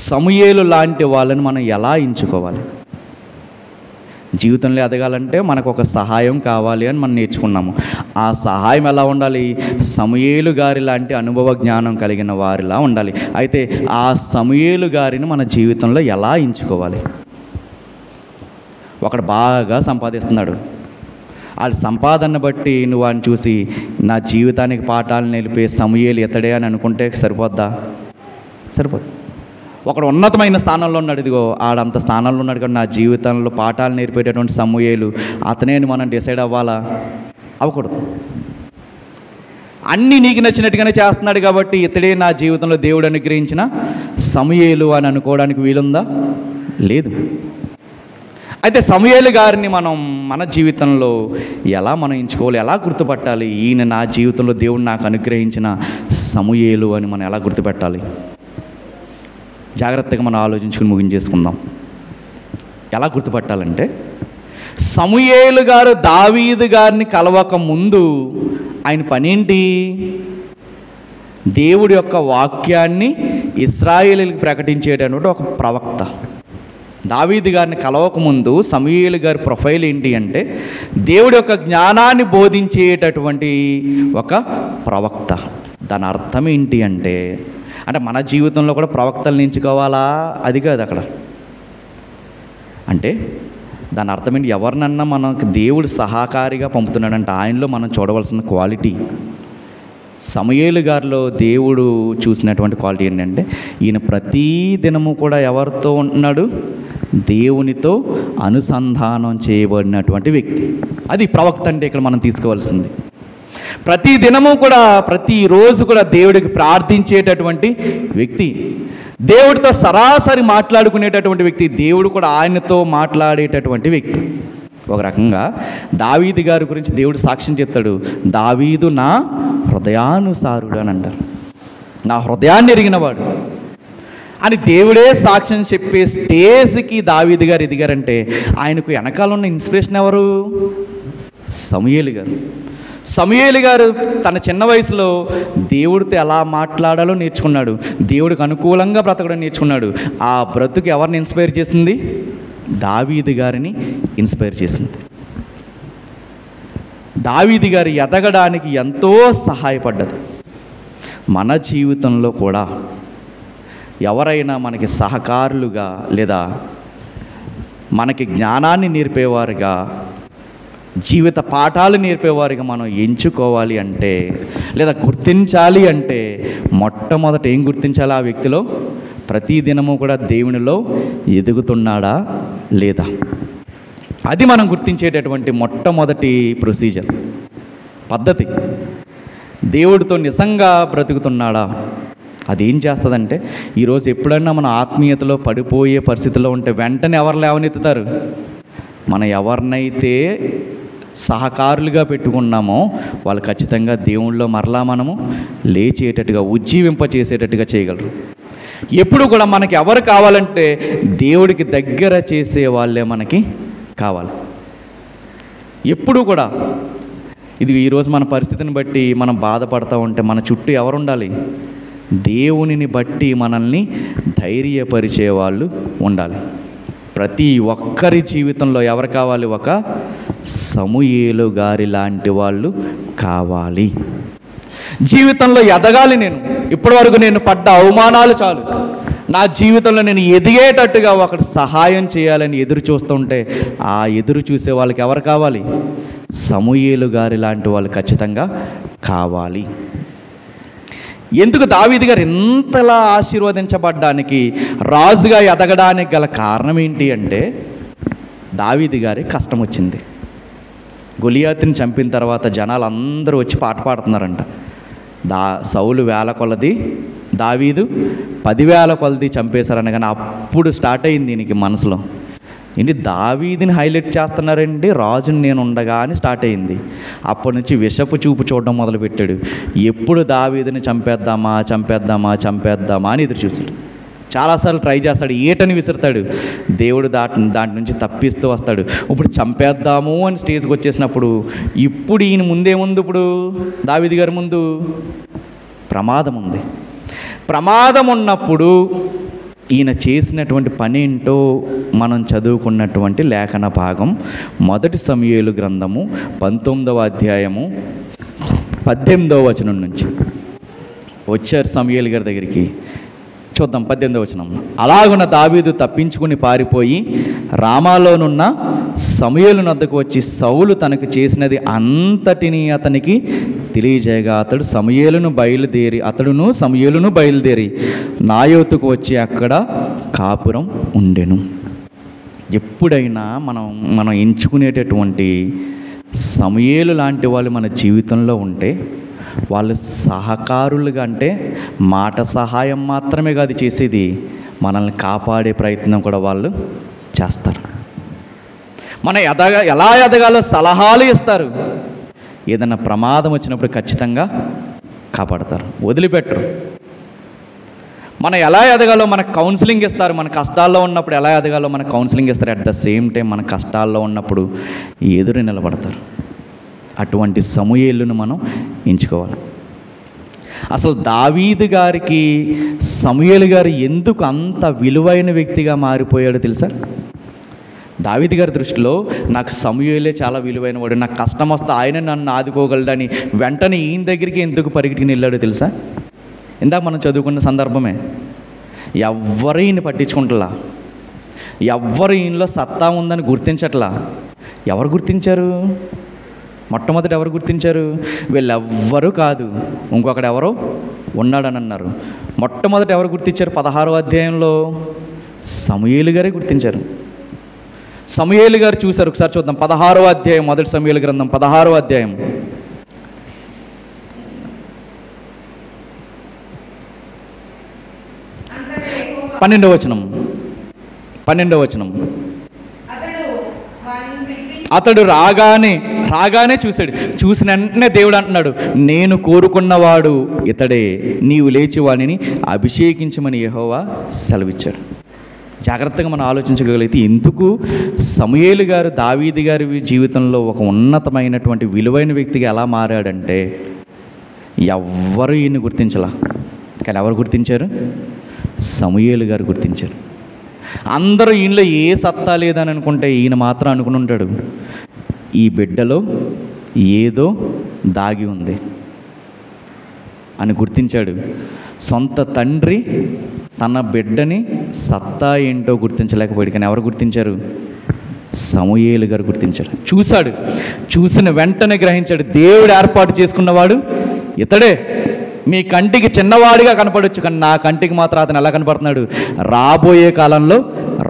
సమూయేలు లాంటి వాళ్ళని మనం ఎలా ఎంచుకోవాలి? జీవితంలో ఎదగాలంటే మనకు ఒక సహాయం కావాలి అని మనం నేర్చుకున్నాము. ఆ సహాయం ఎలా ఉండాలి? సమూయేలు గారి లాంటి అనుభవ జ్ఞానం కలిగిన వారిలా ఉండాలి. అయితే ఆ సమూయేలు గారిని మన జీవితంలో ఎలా ఎంచుకోవాలి? ఒకడు బాగా సంపాదిస్తున్నాడు, వాళ్ళ సంపాదన బట్టి నువ్వు అని చూసి నా జీవితానికి పాఠాలు నేర్పే సమూయేలు ఇతడే అని అనుకుంటే సరిపోద్దా? సరిపోదు. ఒకడు ఉన్నతమైన స్థానంలో ఉన్నాడు, ఇదిగో ఆడంత స్థానంలో ఉన్నాడు కానీ నా జీవితంలో పాఠాలు నేర్పేటటువంటి సమూయేలు అతనే అని మనం డిసైడ్ అవ్వాలా? అవ్వకూడదు. అన్నీ నీకు నచ్చినట్టుగానే చేస్తున్నాడు కాబట్టి ఇతడే నా జీవితంలో దేవుడు అనుగ్రహించిన సమూయేలు అని అనుకోవడానికి వీలుందా? లేదు. అయితే సమూయేలు గారిని మనం మన జీవితంలో ఎలా మనం ఎంచుకోవాలి, ఎలా గుర్తుపట్టాలి? ఈయన నా జీవితంలో దేవుడు నాకు అనుగ్రహించిన సమూయేలు అని మనం ఎలా గుర్తుపెట్టాలి? జాగ్రత్తగా మనం ఆలోచించుకుని ముగించేసుకుందాం. ఎలా గుర్తుపట్టాలంటే, సమూయేలు గారు దావీదు గారిని కలవక ముందు ఆయన పనేంటి? దేవుడి యొక్క వాక్యాన్ని ఇశ్రాయేలీయులకు ప్రకటించేటటువంటి ఒక ప్రవక్త. దావీదు గారిని కలవకముందు సమూయేలు గారి ప్రొఫైల్ ఏంటి అంటే, దేవుడి యొక్క జ్ఞానాన్ని బోధించేటటువంటి ఒక ప్రవక్త. దాని అర్థం ఏంటి అంటే మన జీవితంలో కూడా ప్రవక్తలను ఎంచుకోవాలా? అది కాదు అక్కడ. అంటే దాని అర్థం ఏంటి? ఎవరినన్నా మనకు దేవుడు సహకారిగా పంపుతున్నాడంటే ఆయనలో మనం చూడవలసిన క్వాలిటీ. సమూయేలు గారిలో దేవుడు చూసినటువంటి క్వాలిటీ ఏంటంటే, ఈయన ప్రతీ దినము కూడా ఎవరితో ఉంటున్నాడు? దేవునితో అనుసంధానం చేయబడినటువంటి వ్యక్తి. అది ప్రవక్త అంటే ఇక్కడ మనం తీసుకోవాల్సింది. ప్రతి దినము కూడా, ప్రతిరోజు కూడా దేవుడికి ప్రార్థించేటటువంటి వ్యక్తి, దేవుడితో సరాసరి మాట్లాడుకునేటటువంటి వ్యక్తి, దేవుడు కూడా ఆయనతో మాట్లాడేటటువంటి వ్యక్తి. ఒక రకంగా దావీదు గారి గురించి దేవుడు సాక్ష్యం చెప్తాడు, దావీదు నా హృదయానుసారుడు అని అంటారు. నా హృదయాన్ని ఎరిగినవాడు అని దేవుడే సాక్ష్యం చెప్పే స్టేజ్కి దావీదు గారు ఎదిగారంటే ఆయనకు వెనకాల ఉన్న ఇన్స్పిరేషన్ ఎవరు? సమూయేలు గారు. సమూయేలు గారు తన చిన్న వయసులో దేవుడితో ఎలా మాట్లాడాలో నేర్చుకున్నాడు, దేవుడికి అనుకూలంగా బ్రతకడం నేర్చుకున్నాడు. ఆ బ్రతుకు ఎవరిని ఇన్స్పైర్ చేసింది? దావీదు గారిని ఇన్స్పైర్ చేసింది. దావీదు గారు ఎదగడానికి ఎంతో సహాయపడ్డది. మన జీవితంలో కూడా ఎవరైనా మనకి సహకారులుగా లేదా మనకి జ్ఞానాన్ని నేర్పేవారుగా, జీవిత పాఠాలు నేర్పేవారుగా మనం ఎంచుకోవాలి అంటే లేదా గుర్తించాలి అంటే మొట్టమొదట ఏం గుర్తించాలి? ఆ వ్యక్తిలో ప్రతిదినము కూడా దేవునిలో ఎదుగుతున్నాడా లేదా? అది మనం గుర్తించేటటువంటి మొట్టమొదటి ప్రొసీజర్, పద్ధతి. దేవుడితో నిజంగా బ్రతుకుతున్నాడా? అదేం చేస్తుందంటే, ఈరోజు ఎప్పుడన్నా మన ఆత్మీయతలో పడిపోయే పరిస్థితిలో ఉంటే వెంటనే ఎవరు లేవనెత్తుతారు? మనం ఎవరినైతే సహకారులుగా పెట్టుకున్నామో వాళ్ళు ఖచ్చితంగా దేవుళ్ళలో మరలా మనము లేచేటట్టుగా, ఉజ్జీవింపచేసేటట్టుగా చేయగలరు. ఎప్పుడు కూడా మనకి ఎవరు కావాలంటే దేవుడికి దగ్గర చేసే వాళ్ళే మనకి కావాలి. ఎప్పుడు కూడా ఇది ఈరోజు మన పరిస్థితిని బట్టి మనం బాధపడతా ఉంటే మన చుట్టూ ఎవరు ఉండాలి? దేవునిని బట్టి మనల్ని ధైర్యపరిచే వాళ్ళు ఉండాలి. ప్రతి ఒక్కరి జీవితంలో ఎవరు కావాలి? ఒక సమూయేలు గారి లాంటి వాళ్ళు కావాలి. జీవితంలో ఎదగాలి. ఇప్పటివరకు నేను పడ్డ అవమానాలు చాలు, నా జీవితంలో నేను ఎదిగేటట్టుగా ఒకటి సహాయం చేయాలని ఎదురు చూస్తుంటే ఆ ఎదురు చూసే వాళ్ళకి ఎవరు కావాలి? సమూయేలు గారి లాంటి వాళ్ళు ఖచ్చితంగా కావాలి. ఎందుకు దావీదు గారు ఇంతలా ఆశీర్వదించబడ్డానికి, రాజుగా ఎదగడానికి గల కారణం ఏంటి అంటే, దావీదు గారి కష్టం వచ్చింది. గొలియాతుని చంపిన తర్వాత జనాలు అందరూ వచ్చి పాట పాడుతున్నారంట. సౌలు 1000 కొలది, దావీదు 10,000 కొలది చంపేశారనగానే అప్పుడు స్టార్ట్ అయింది దీనికి మనసులో, ఏంటి దావీదుని హైలైట్ చేస్తున్నారండి, రాజుని నేను ఉండగా అని స్టార్ట్ అయింది. అప్పటి నుంచి విషపు చూపు చూడడం మొదలుపెట్టాడు. ఎప్పుడు దావీదుని చంపేద్దామా చంపేద్దామా చంపేద్దామా అని ఎదురు చూశాడు. చాలాసార్లు ట్రై చేస్తాడు, ఏటని విసురుతాడు, దేవుడు దాంట్ నుంచి తప్పిస్తూ వస్తాడు. ఇప్పుడు చంపేద్దాము అని స్టేజ్కి వచ్చేసినప్పుడు ఇప్పుడు ఈయన ముందేముంది? ఇప్పుడు దావీదు గారి ముందు ప్రమాదం ఉంది. ప్రమాదం ఉన్నప్పుడు ఈయన చేసినటువంటి పని ఏంటో మనం చదువుకున్నటువంటి లేఖన భాగం 1 సమూయేలు గ్రంథము 19వ అధ్యాయము 18వ వచనం నుంచి. వచ్చారు సమూయేలు గారి దగ్గరికి. చూద్దాం 18వ వచనం. అలాగున దావీదు తప్పించుకుని పారిపోయి రామాలోనున్న సమూయేలు నద్దకు వచ్చి సౌలు తనకు చేసినది అంతటిని అతనికి తెలియజేయగా అతడును సమూయేలును బయలుదేరి నాయోతుకు వచ్చి అక్కడ కాపురం ఉండెను. ఎప్పుడైనా మనం ఎంచుకునేటటువంటి సమూయేలు లాంటి వాళ్ళు మన జీవితంలో ఉంటే వాళ్ళు సహకారులుగా, అంటే మాట సహాయం మాత్రమే కాదు చేసేది, మనల్ని కాపాడే ప్రయత్నం కూడా వాళ్ళు చేస్తారు. ఎలా ఎదగాలో సలహాలు ఇస్తారు. ఏదైనా ప్రమాదం వచ్చినప్పుడు ఖచ్చితంగా కాపాడతారు, వదిలిపెట్టరు. మనం ఎలా ఎదగాలో మనకు కౌన్సిలింగ్ ఇస్తారు. మన కష్టాల్లో ఉన్నప్పుడు ఎలా ఎదగాలో మనకు కౌన్సిలింగ్ ఇస్తారు. అట్ ద సేమ్ టైం మన కష్టాల్లో ఉన్నప్పుడు ఎదురు నిలబడతారు. అటువంటి సమూయేలును మనం ఎంచుకోవాలి. అసలు దావీదు గారికి సమూయేలు గారు ఎందుకు అంత విలువైన వ్యక్తిగా మారిపోయాడో తెలుసా? దావీదు గారి దృష్టిలో నాకు సమూయేలే చాలా విలువైన వాడు, నాకు కష్టం వస్తే ఆయన నన్ను ఆదుకోగలడని వెంటనే ఈయన దగ్గరికి ఎందుకు పరిగెట్టుకుని వెళ్ళాడో తెలుసా? ఇందాక మనం చదువుకున్న సందర్భమే. ఎవ్వరు ఈయన పట్టించుకుంటలా, ఎవ్వరు ఈయనలో సత్తా ఉందని గుర్తించట్లా. ఎవరు గుర్తించారు? మొట్టమొదటి ఎవరు గుర్తించారు? వీళ్ళెవ్వరూ కాదు, ఇంకొకడు ఎవరో ఉన్నాడని అన్నారు. మొట్టమొదటి ఎవరు గుర్తించారు? 16వ అధ్యాయంలో సమూయేలు గారే గుర్తించారు. సమూయేలు గారు చూశారు. ఒకసారి చూద్దాం. 16వ అధ్యాయం, 1 సమూయేలు గ్రంథం 16వ అధ్యాయం 12వ వచనం. అతడు రాగానే చూశాడు. చూసిన వెంటనే దేవుడు అంటున్నాడు, నేను కోరుకున్నవాడు ఇతడే, నీవు లేచి వాడిని అభిషేకించమని యెహోవా సెలవిచ్చాడు. జాగ్రత్తగా మనం ఆలోచించగలిగితే ఎందుకు సమూయేలు గారు దావీదు గారి జీవితంలో ఒక ఉన్నతమైనటువంటి విలువైన వ్యక్తిగా ఎలా మారాడంటే, ఎవ్వరు ఈయన్ని గుర్తించలా, కానీ ఎవరు గుర్తించారు? సమూయేలు గారు గుర్తించారు. అందరూ ఈయనలో ఏ సత్తా లేదని అనుకుంటే ఈయన మాత్రం అనుకుని ఉంటాడు, ఈ బిడ్డలో ఏదో దాగి ఉంది అని గుర్తించాడు. సొంత తండ్రి తన బిడ్డని సత్తా ఏంటో గుర్తించలేకపోయాడు, కానీ ఎవరు గుర్తించారు? సమూయేలు గారు గుర్తించాడు. చూశాడు, చూసిన వెంటనే గ్రహించాడు, దేవుడు ఏర్పాటు చేసుకున్నవాడు ఇతడే. మీ కంటికి చిన్నవాడిగా కనపడవచ్చు, కానీ నా కంటికి మాత్రం అతను ఎలా కనపడుతున్నాడు? రాబోయే కాలంలో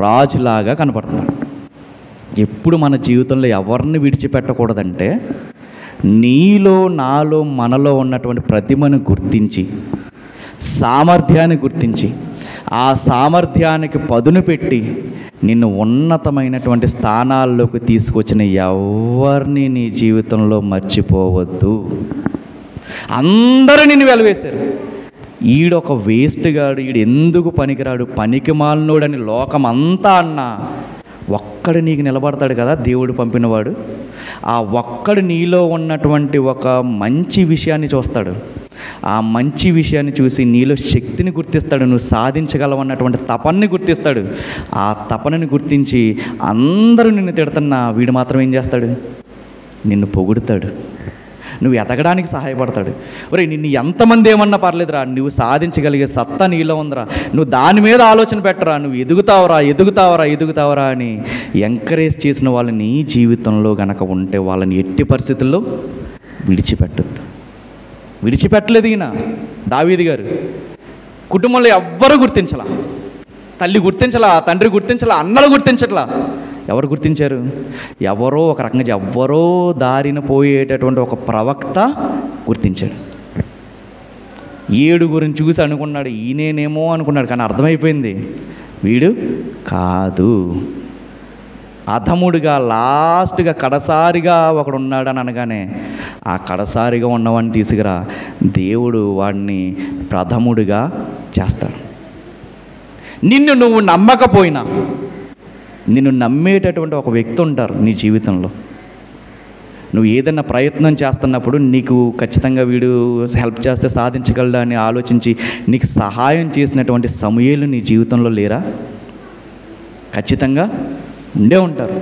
రాజులాగా కనపడుతున్నాడు. ఎప్పుడు మన జీవితంలో ఎవరిని విడిచిపెట్టకూడదంటే, నీలో నాలో మనలో ఉన్నటువంటి ప్రతిమను గుర్తించి, సామర్థ్యాన్ని గుర్తించి, ఆ సామర్థ్యానికి పదును పెట్టి నిన్ను ఉన్నతమైనటువంటి స్థానాల్లోకి తీసుకొచ్చిన ఎవరిని నీ జీవితంలో మర్చిపోవద్దు. అందరూ నిన్ను వెలవేశారు. ఈడొక వేస్ట్ గాడు, ఈడు ఎందుకు పనికిరాడు, పనికి మాలినోడని లోకం అంతా అన్నా, ఒక్కడు నీకు నిలబడతాడు కదా దేవుడు పంపినవాడు. ఆ ఒక్కడు నీలో ఉన్నటువంటి ఒక మంచి విషయాన్ని చూస్తాడు. ఆ మంచి విషయాన్ని చూసి నీలో శక్తిని గుర్తిస్తాడు, నువ్వు సాధించగలవన్నటువంటి తపన్ని గుర్తిస్తాడు. ఆ తపనని గుర్తించి అందరూ నిన్ను తిడుతున్నా వీడు మాత్రం ఏం చేస్తాడు? నిన్ను పొగుడుతాడు, నువ్వు ఎదగడానికి సహాయపడతాడు. ఒరే, నిన్ను ఎంతమంది ఏమన్నా పర్లేదురా, నువ్వు సాధించగలిగే సత్తా నీలో ఉందిరా, నువ్వు దాని మీద ఆలోచన పెట్టరా, నువ్వు ఎదుగుతావరా అని ఎంకరేజ్ చేసిన వాళ్ళు నీ జీవితంలో గనక ఉంటే వాళ్ళని ఎట్టి పరిస్థితుల్లో విడిచిపెట్టలేదు ఈయన దావీదు గారు. కుటుంబంలో ఎవ్వరూ గుర్తించలా, తల్లి గుర్తించలా, తండ్రి గుర్తించలా, అన్నలు గుర్తించట్లా. ఎవరు గుర్తించారు? ఎవరో ఒక రకంగా ఎవరో దారిన పోయేటటువంటి ఒక ప్రవక్త గుర్తించాడు. 7 చూసి అనుకున్నాడు, ఈయనేనేమో అనుకున్నాడు, కానీ అర్థమైపోయింది వీడు కాదు. అధముడిగా లాస్ట్గా కడసారిగా ఒకడు ఉన్నాడని అనగానే, ఆ కడసారిగా ఉన్నవాడిని తీసుకురా, దేవుడు వాడిని ప్రథముడిగా చేస్తాడు. నిన్ను నువ్వు నమ్మకపోయినా నిన్ను నమ్మేటటువంటి ఒక వ్యక్తి ఉంటారు నీ జీవితంలో. నువ్వు ఏదైనా ప్రయత్నం చేస్తున్నప్పుడు నీకు ఖచ్చితంగా వీడు హెల్ప్ చేస్తే సాధించగలడా అని ఆలోచించి నీకు సహాయం చేసినటువంటి సమూయేలు నీ జీవితంలో లేరా? ఖచ్చితంగా ఉండే ఉంటారు.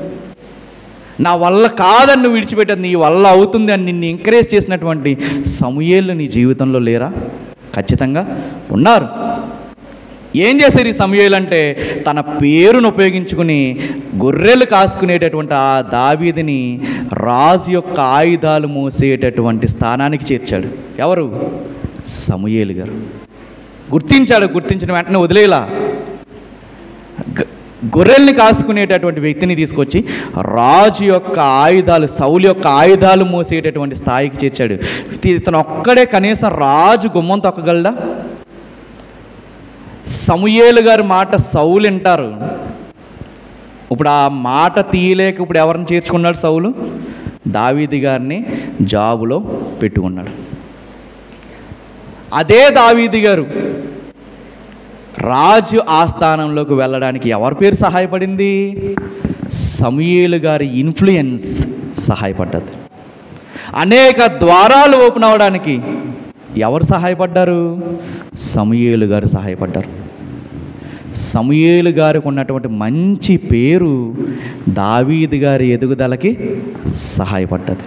నా వల్ల కాదని నువ్వు విడిచిపెట్టదు, నీ వల్ల అవుతుంది అని నిన్ను ఎంకరేజ్ చేసినటువంటి సమూయేలు నీ జీవితంలో లేరా? ఖచ్చితంగా ఉన్నారు. ఏం చేశారు ఈ సమూయేలు అంటే, తన పేరును ఉపయోగించుకుని గొర్రెలు కాసుకునేటటువంటి ఆ దావీదుని రాజు యొక్క ఆయుధాలు మోసేటటువంటి స్థానానికి చేర్చాడు. ఎవరు? సమూయేలు గారు. గుర్తించిన వెంటనే వదిలేలా, గొర్రెల్ని కాసుకునేటటువంటి వ్యక్తిని తీసుకొచ్చి రాజు యొక్క ఆయుధాలు, సౌలు యొక్క ఆయుధాలు మోసేటటువంటి స్థాయికి చేర్చాడు. ఇతను ఒక్కడే కనీసం రాజు గుమ్మం తొక్కగలడా? సమూయేలు గారి మాట సౌలు వింటారు. ఇప్పుడు ఆ మాట తీయలేక ఇప్పుడు ఎవరిని చేర్చుకున్నాడు సౌలు? దావీదు గారిని జాబులో పెట్టుకున్నాడు. అదే దావీదు గారు రాజు ఆస్థానంలోకి వెళ్ళడానికి ఎవరి పేరు సహాయపడింది? సమూయేలు గారి ఇన్ఫ్లుయెన్స్ సహాయపడ్డది. అనేక ద్వారాలు ఓపెన్ అవ్వడానికి ఎవరు సహాయపడ్డారు? సమూయేలు గారు సహాయపడ్డారు. సమూయేలు గారికి ఉన్నటువంటి మంచి పేరు దావీదు గారి ఎదుగుదలకి సహాయపడ్డది.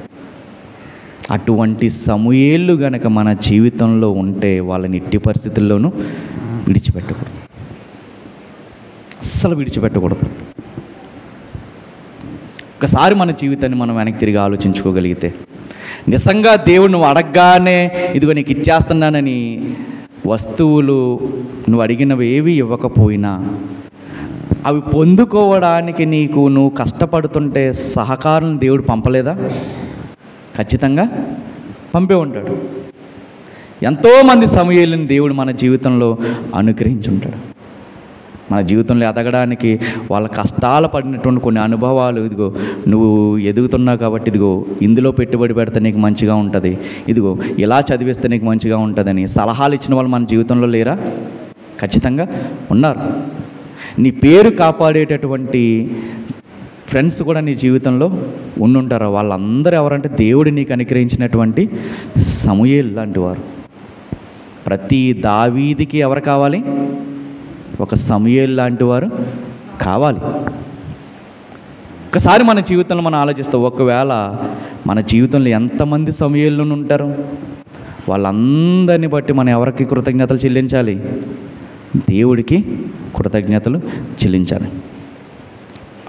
అటువంటి సమూయేలు గనక మన జీవితంలో ఉంటే వాళ్ళని ఎట్టి పరిస్థితుల్లోనూ విడిచిపెట్టకూడదు, అస్సలు విడిచిపెట్టకూడదు. ఒకసారి మన జీవితాన్ని మనం వెనక్కి తిరిగి ఆలోచించుకోగలిగితే, నిజంగా దేవుడు నువ్వు అడగగానే ఇదిగో నీకు ఇచ్చేస్తున్నానని వస్తువులు నువ్వు అడిగినవి ఏవి ఇవ్వకపోయినా అవి పొందుకోవడానికి నువ్వు కష్టపడుతుంటే సహకారం దేవుడు పంపలేదా? ఖచ్చితంగా పంపే ఉంటాడు. ఎంతోమంది సమూయేలుని దేవుడు మన జీవితంలో అనుగ్రహించుంటాడు. మన జీవితంలో ఎదగడానికి వాళ్ళ కష్టాలు పడినటువంటి కొన్ని అనుభవాలు, ఇదిగో నువ్వు ఎదుగుతున్నావు కాబట్టి ఇదిగో ఇందులో పెట్టుబడి పెడితే నీకు మంచిగా ఉంటుంది, ఇదిగో ఇలా చదివిస్తే నీకు మంచిగా ఉంటుందని సలహాలు ఇచ్చిన వాళ్ళు మన జీవితంలో లేరా? ఖచ్చితంగా ఉన్నారు. నీ పేరు కాపాడేటటువంటి ఫ్రెండ్స్ కూడా నీ జీవితంలో ఉండుంటారు. వాళ్ళందరూ ఎవరంటే దేవుడు నీకు అనుగ్రహించినటువంటి సమూయేలు లాంటి వారు. ప్రతి దావీదికి ఎవరు కావాలి? ఒక సమూయేలు లాంటి వారు కావాలి. ఒకసారి మన జీవితంలో మనం ఆలోచిస్తే, ఒకవేళ మన జీవితంలో ఎంతమంది సమూయేలు ఉంటారు? వాళ్ళందరినీ బట్టి మనం ఎవరికి కృతజ్ఞతలు చెల్లించాలి? దేవుడికి కృతజ్ఞతలు చెల్లించాలి.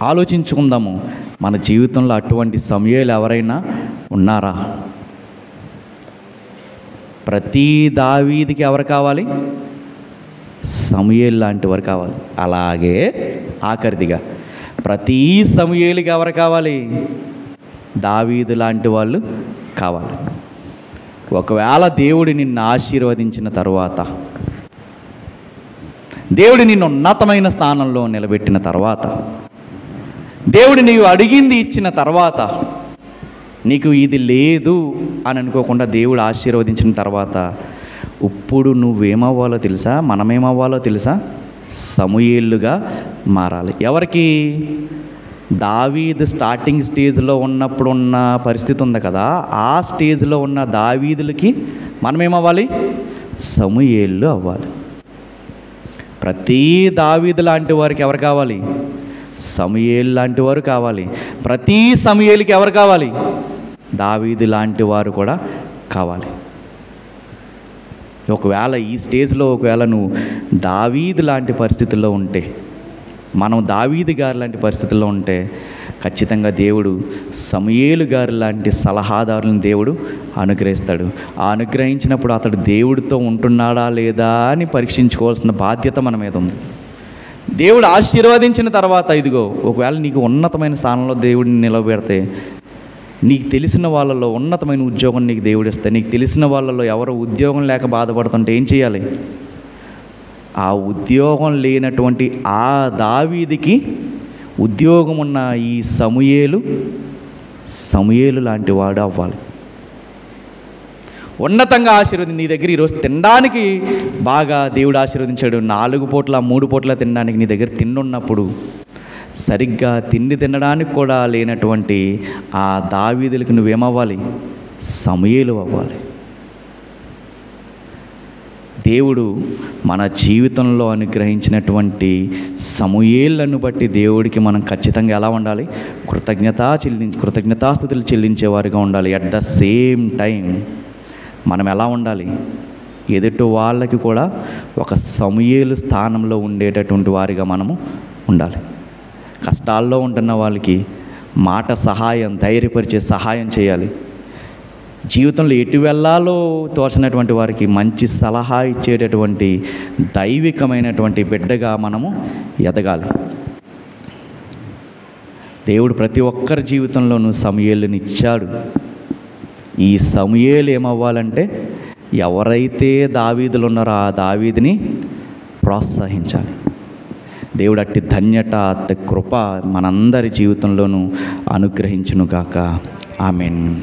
ఆలోచించుకుందాము, మన జీవితంలో అటువంటి సమూయేలు ఎవరైనా ఉన్నారా? ప్రతి దావీదికి ఎవరు కావాలి? సమూయేలు లాంటి వారు కావాలి. అలాగే ఆఖరిదిగా ప్రతి సమూయేలుకి ఎవరు కావాలి? దావీదు లాంటి వాళ్ళు కావాలి. ఒకవేళ దేవుడు నిన్ను ఆశీర్వదించిన తరువాత, దేవుడు నిన్ను ఉన్నతమైన స్థానంలో నిలబెట్టిన తర్వాత, దేవుడు నీవు అడిగింది ఇచ్చిన తర్వాత, నీకు ఇది లేదు అని అనుకోకుండా దేవుడు ఆశీర్వదించిన తర్వాత, ఇప్పుడు నువ్వేమవ్వాలో తెలుసా? మనమేమవ్వాలో తెలుసా? సమూయేలుగా మారాలి. ఎవరికి? దావీదు స్టార్టింగ్ స్టేజ్లో ఉన్నప్పుడు ఉన్న పరిస్థితి ఉంది కదా, ఆ స్టేజ్లో ఉన్న దావీదులకి మనమేమవ్వాలి? సమూయేలు అవ్వాలి. ప్రతి దావీదు లాంటి వారికి ఎవరు కావాలి? సమూయేలు లాంటి వారు కావాలి. ప్రతి సమూయేలుకి ఎవరు కావాలి? దావీదు లాంటి వారు కూడా కావాలి. ఒకవేళ ఈ స్టేజ్లో ఒకవేళ నువ్వు దావీదు లాంటి పరిస్థితుల్లో ఉంటే, మనం దావీదు గారు లాంటి పరిస్థితుల్లో ఉంటే, ఖచ్చితంగా దేవుడు సమూయేలు గారు లాంటి సలహాదారులను దేవుడు అనుగ్రహిస్తాడు. ఆ అనుగ్రహించినప్పుడు అతడు దేవుడితో ఉంటున్నాడా లేదా అని పరీక్షించుకోవాల్సిన బాధ్యత మన మీద ఉంది. దేవుడు ఆశీర్వదించిన తర్వాత, ఇదిగో ఒకవేళ నీకు ఉన్నతమైన స్థానంలో దేవుడిని నిలబెడితే, నీకు తెలిసిన వాళ్ళలో ఉన్నతమైన ఉద్యోగం నీకు దేవుడు ఇస్తే, నీకు తెలిసిన వాళ్ళలో ఎవరో ఉద్యోగం లేక బాధపడుతుంటే ఏం చేయాలి? ఆ ఉద్యోగం లేనటువంటి ఆ దావీదికి ఉద్యోగం ఉన్న ఈ సమూయేలు లాంటి వాడు అవ్వాలి. ఉన్నతంగా నీ దగ్గర ఈరోజు తినడానికి బాగా దేవుడు ఆశీర్వదించాడు. 4 పూట్ల 3 పూట్ల తినడానికి నీ దగ్గర తిండున్నప్పుడు, సరిగ్గా తిండి తినడానికి కూడా లేనటువంటి ఆ దావీదులకు నువ్వేమవ్వాలి? సమూయేలు అవ్వాలి. దేవుడు మన జీవితంలో అనుగ్రహించినటువంటి సమూయేళ్లను బట్టి దేవుడికి మనం ఖచ్చితంగా ఎలా ఉండాలి? కృతజ్ఞతాస్తుతులు చెల్లించేవారుగా ఉండాలి. అట్ ద సేమ్ టైం మనం ఎలా ఉండాలి? ఎదుటి వాళ్ళకి కూడా ఒక సమూయేలు స్థానంలో ఉండేటటువంటి వారిగా మనము ఉండాలి. కష్టాల్లో ఉంటున్న వాళ్ళకి మాట సహాయం, ధైర్యపరిచే సహాయం చేయాలి. జీవితంలో ఎటు వెళ్ళాలో తోచనటువంటి వారికి మంచి సలహా ఇచ్చేటటువంటి దైవికమైనటువంటి బిడ్డగా మనము ఎదగాలి. దేవుడు ప్రతి ఒక్కరి జీవితంలోనూ సమూయేలుని ఇచ్చాడు. ఈ సమూయేలు ఏమవ్వాలంటే ఎవరైతే దావీదులు ఉన్నారో ఆ దావీదుని ప్రోత్సహించాలి. దేవుడు అట్టి ధన్యత, అట్టి కృప మనందరి జీవితంలోనూ అనుగ్రహించునుగాక. ఆమేన్.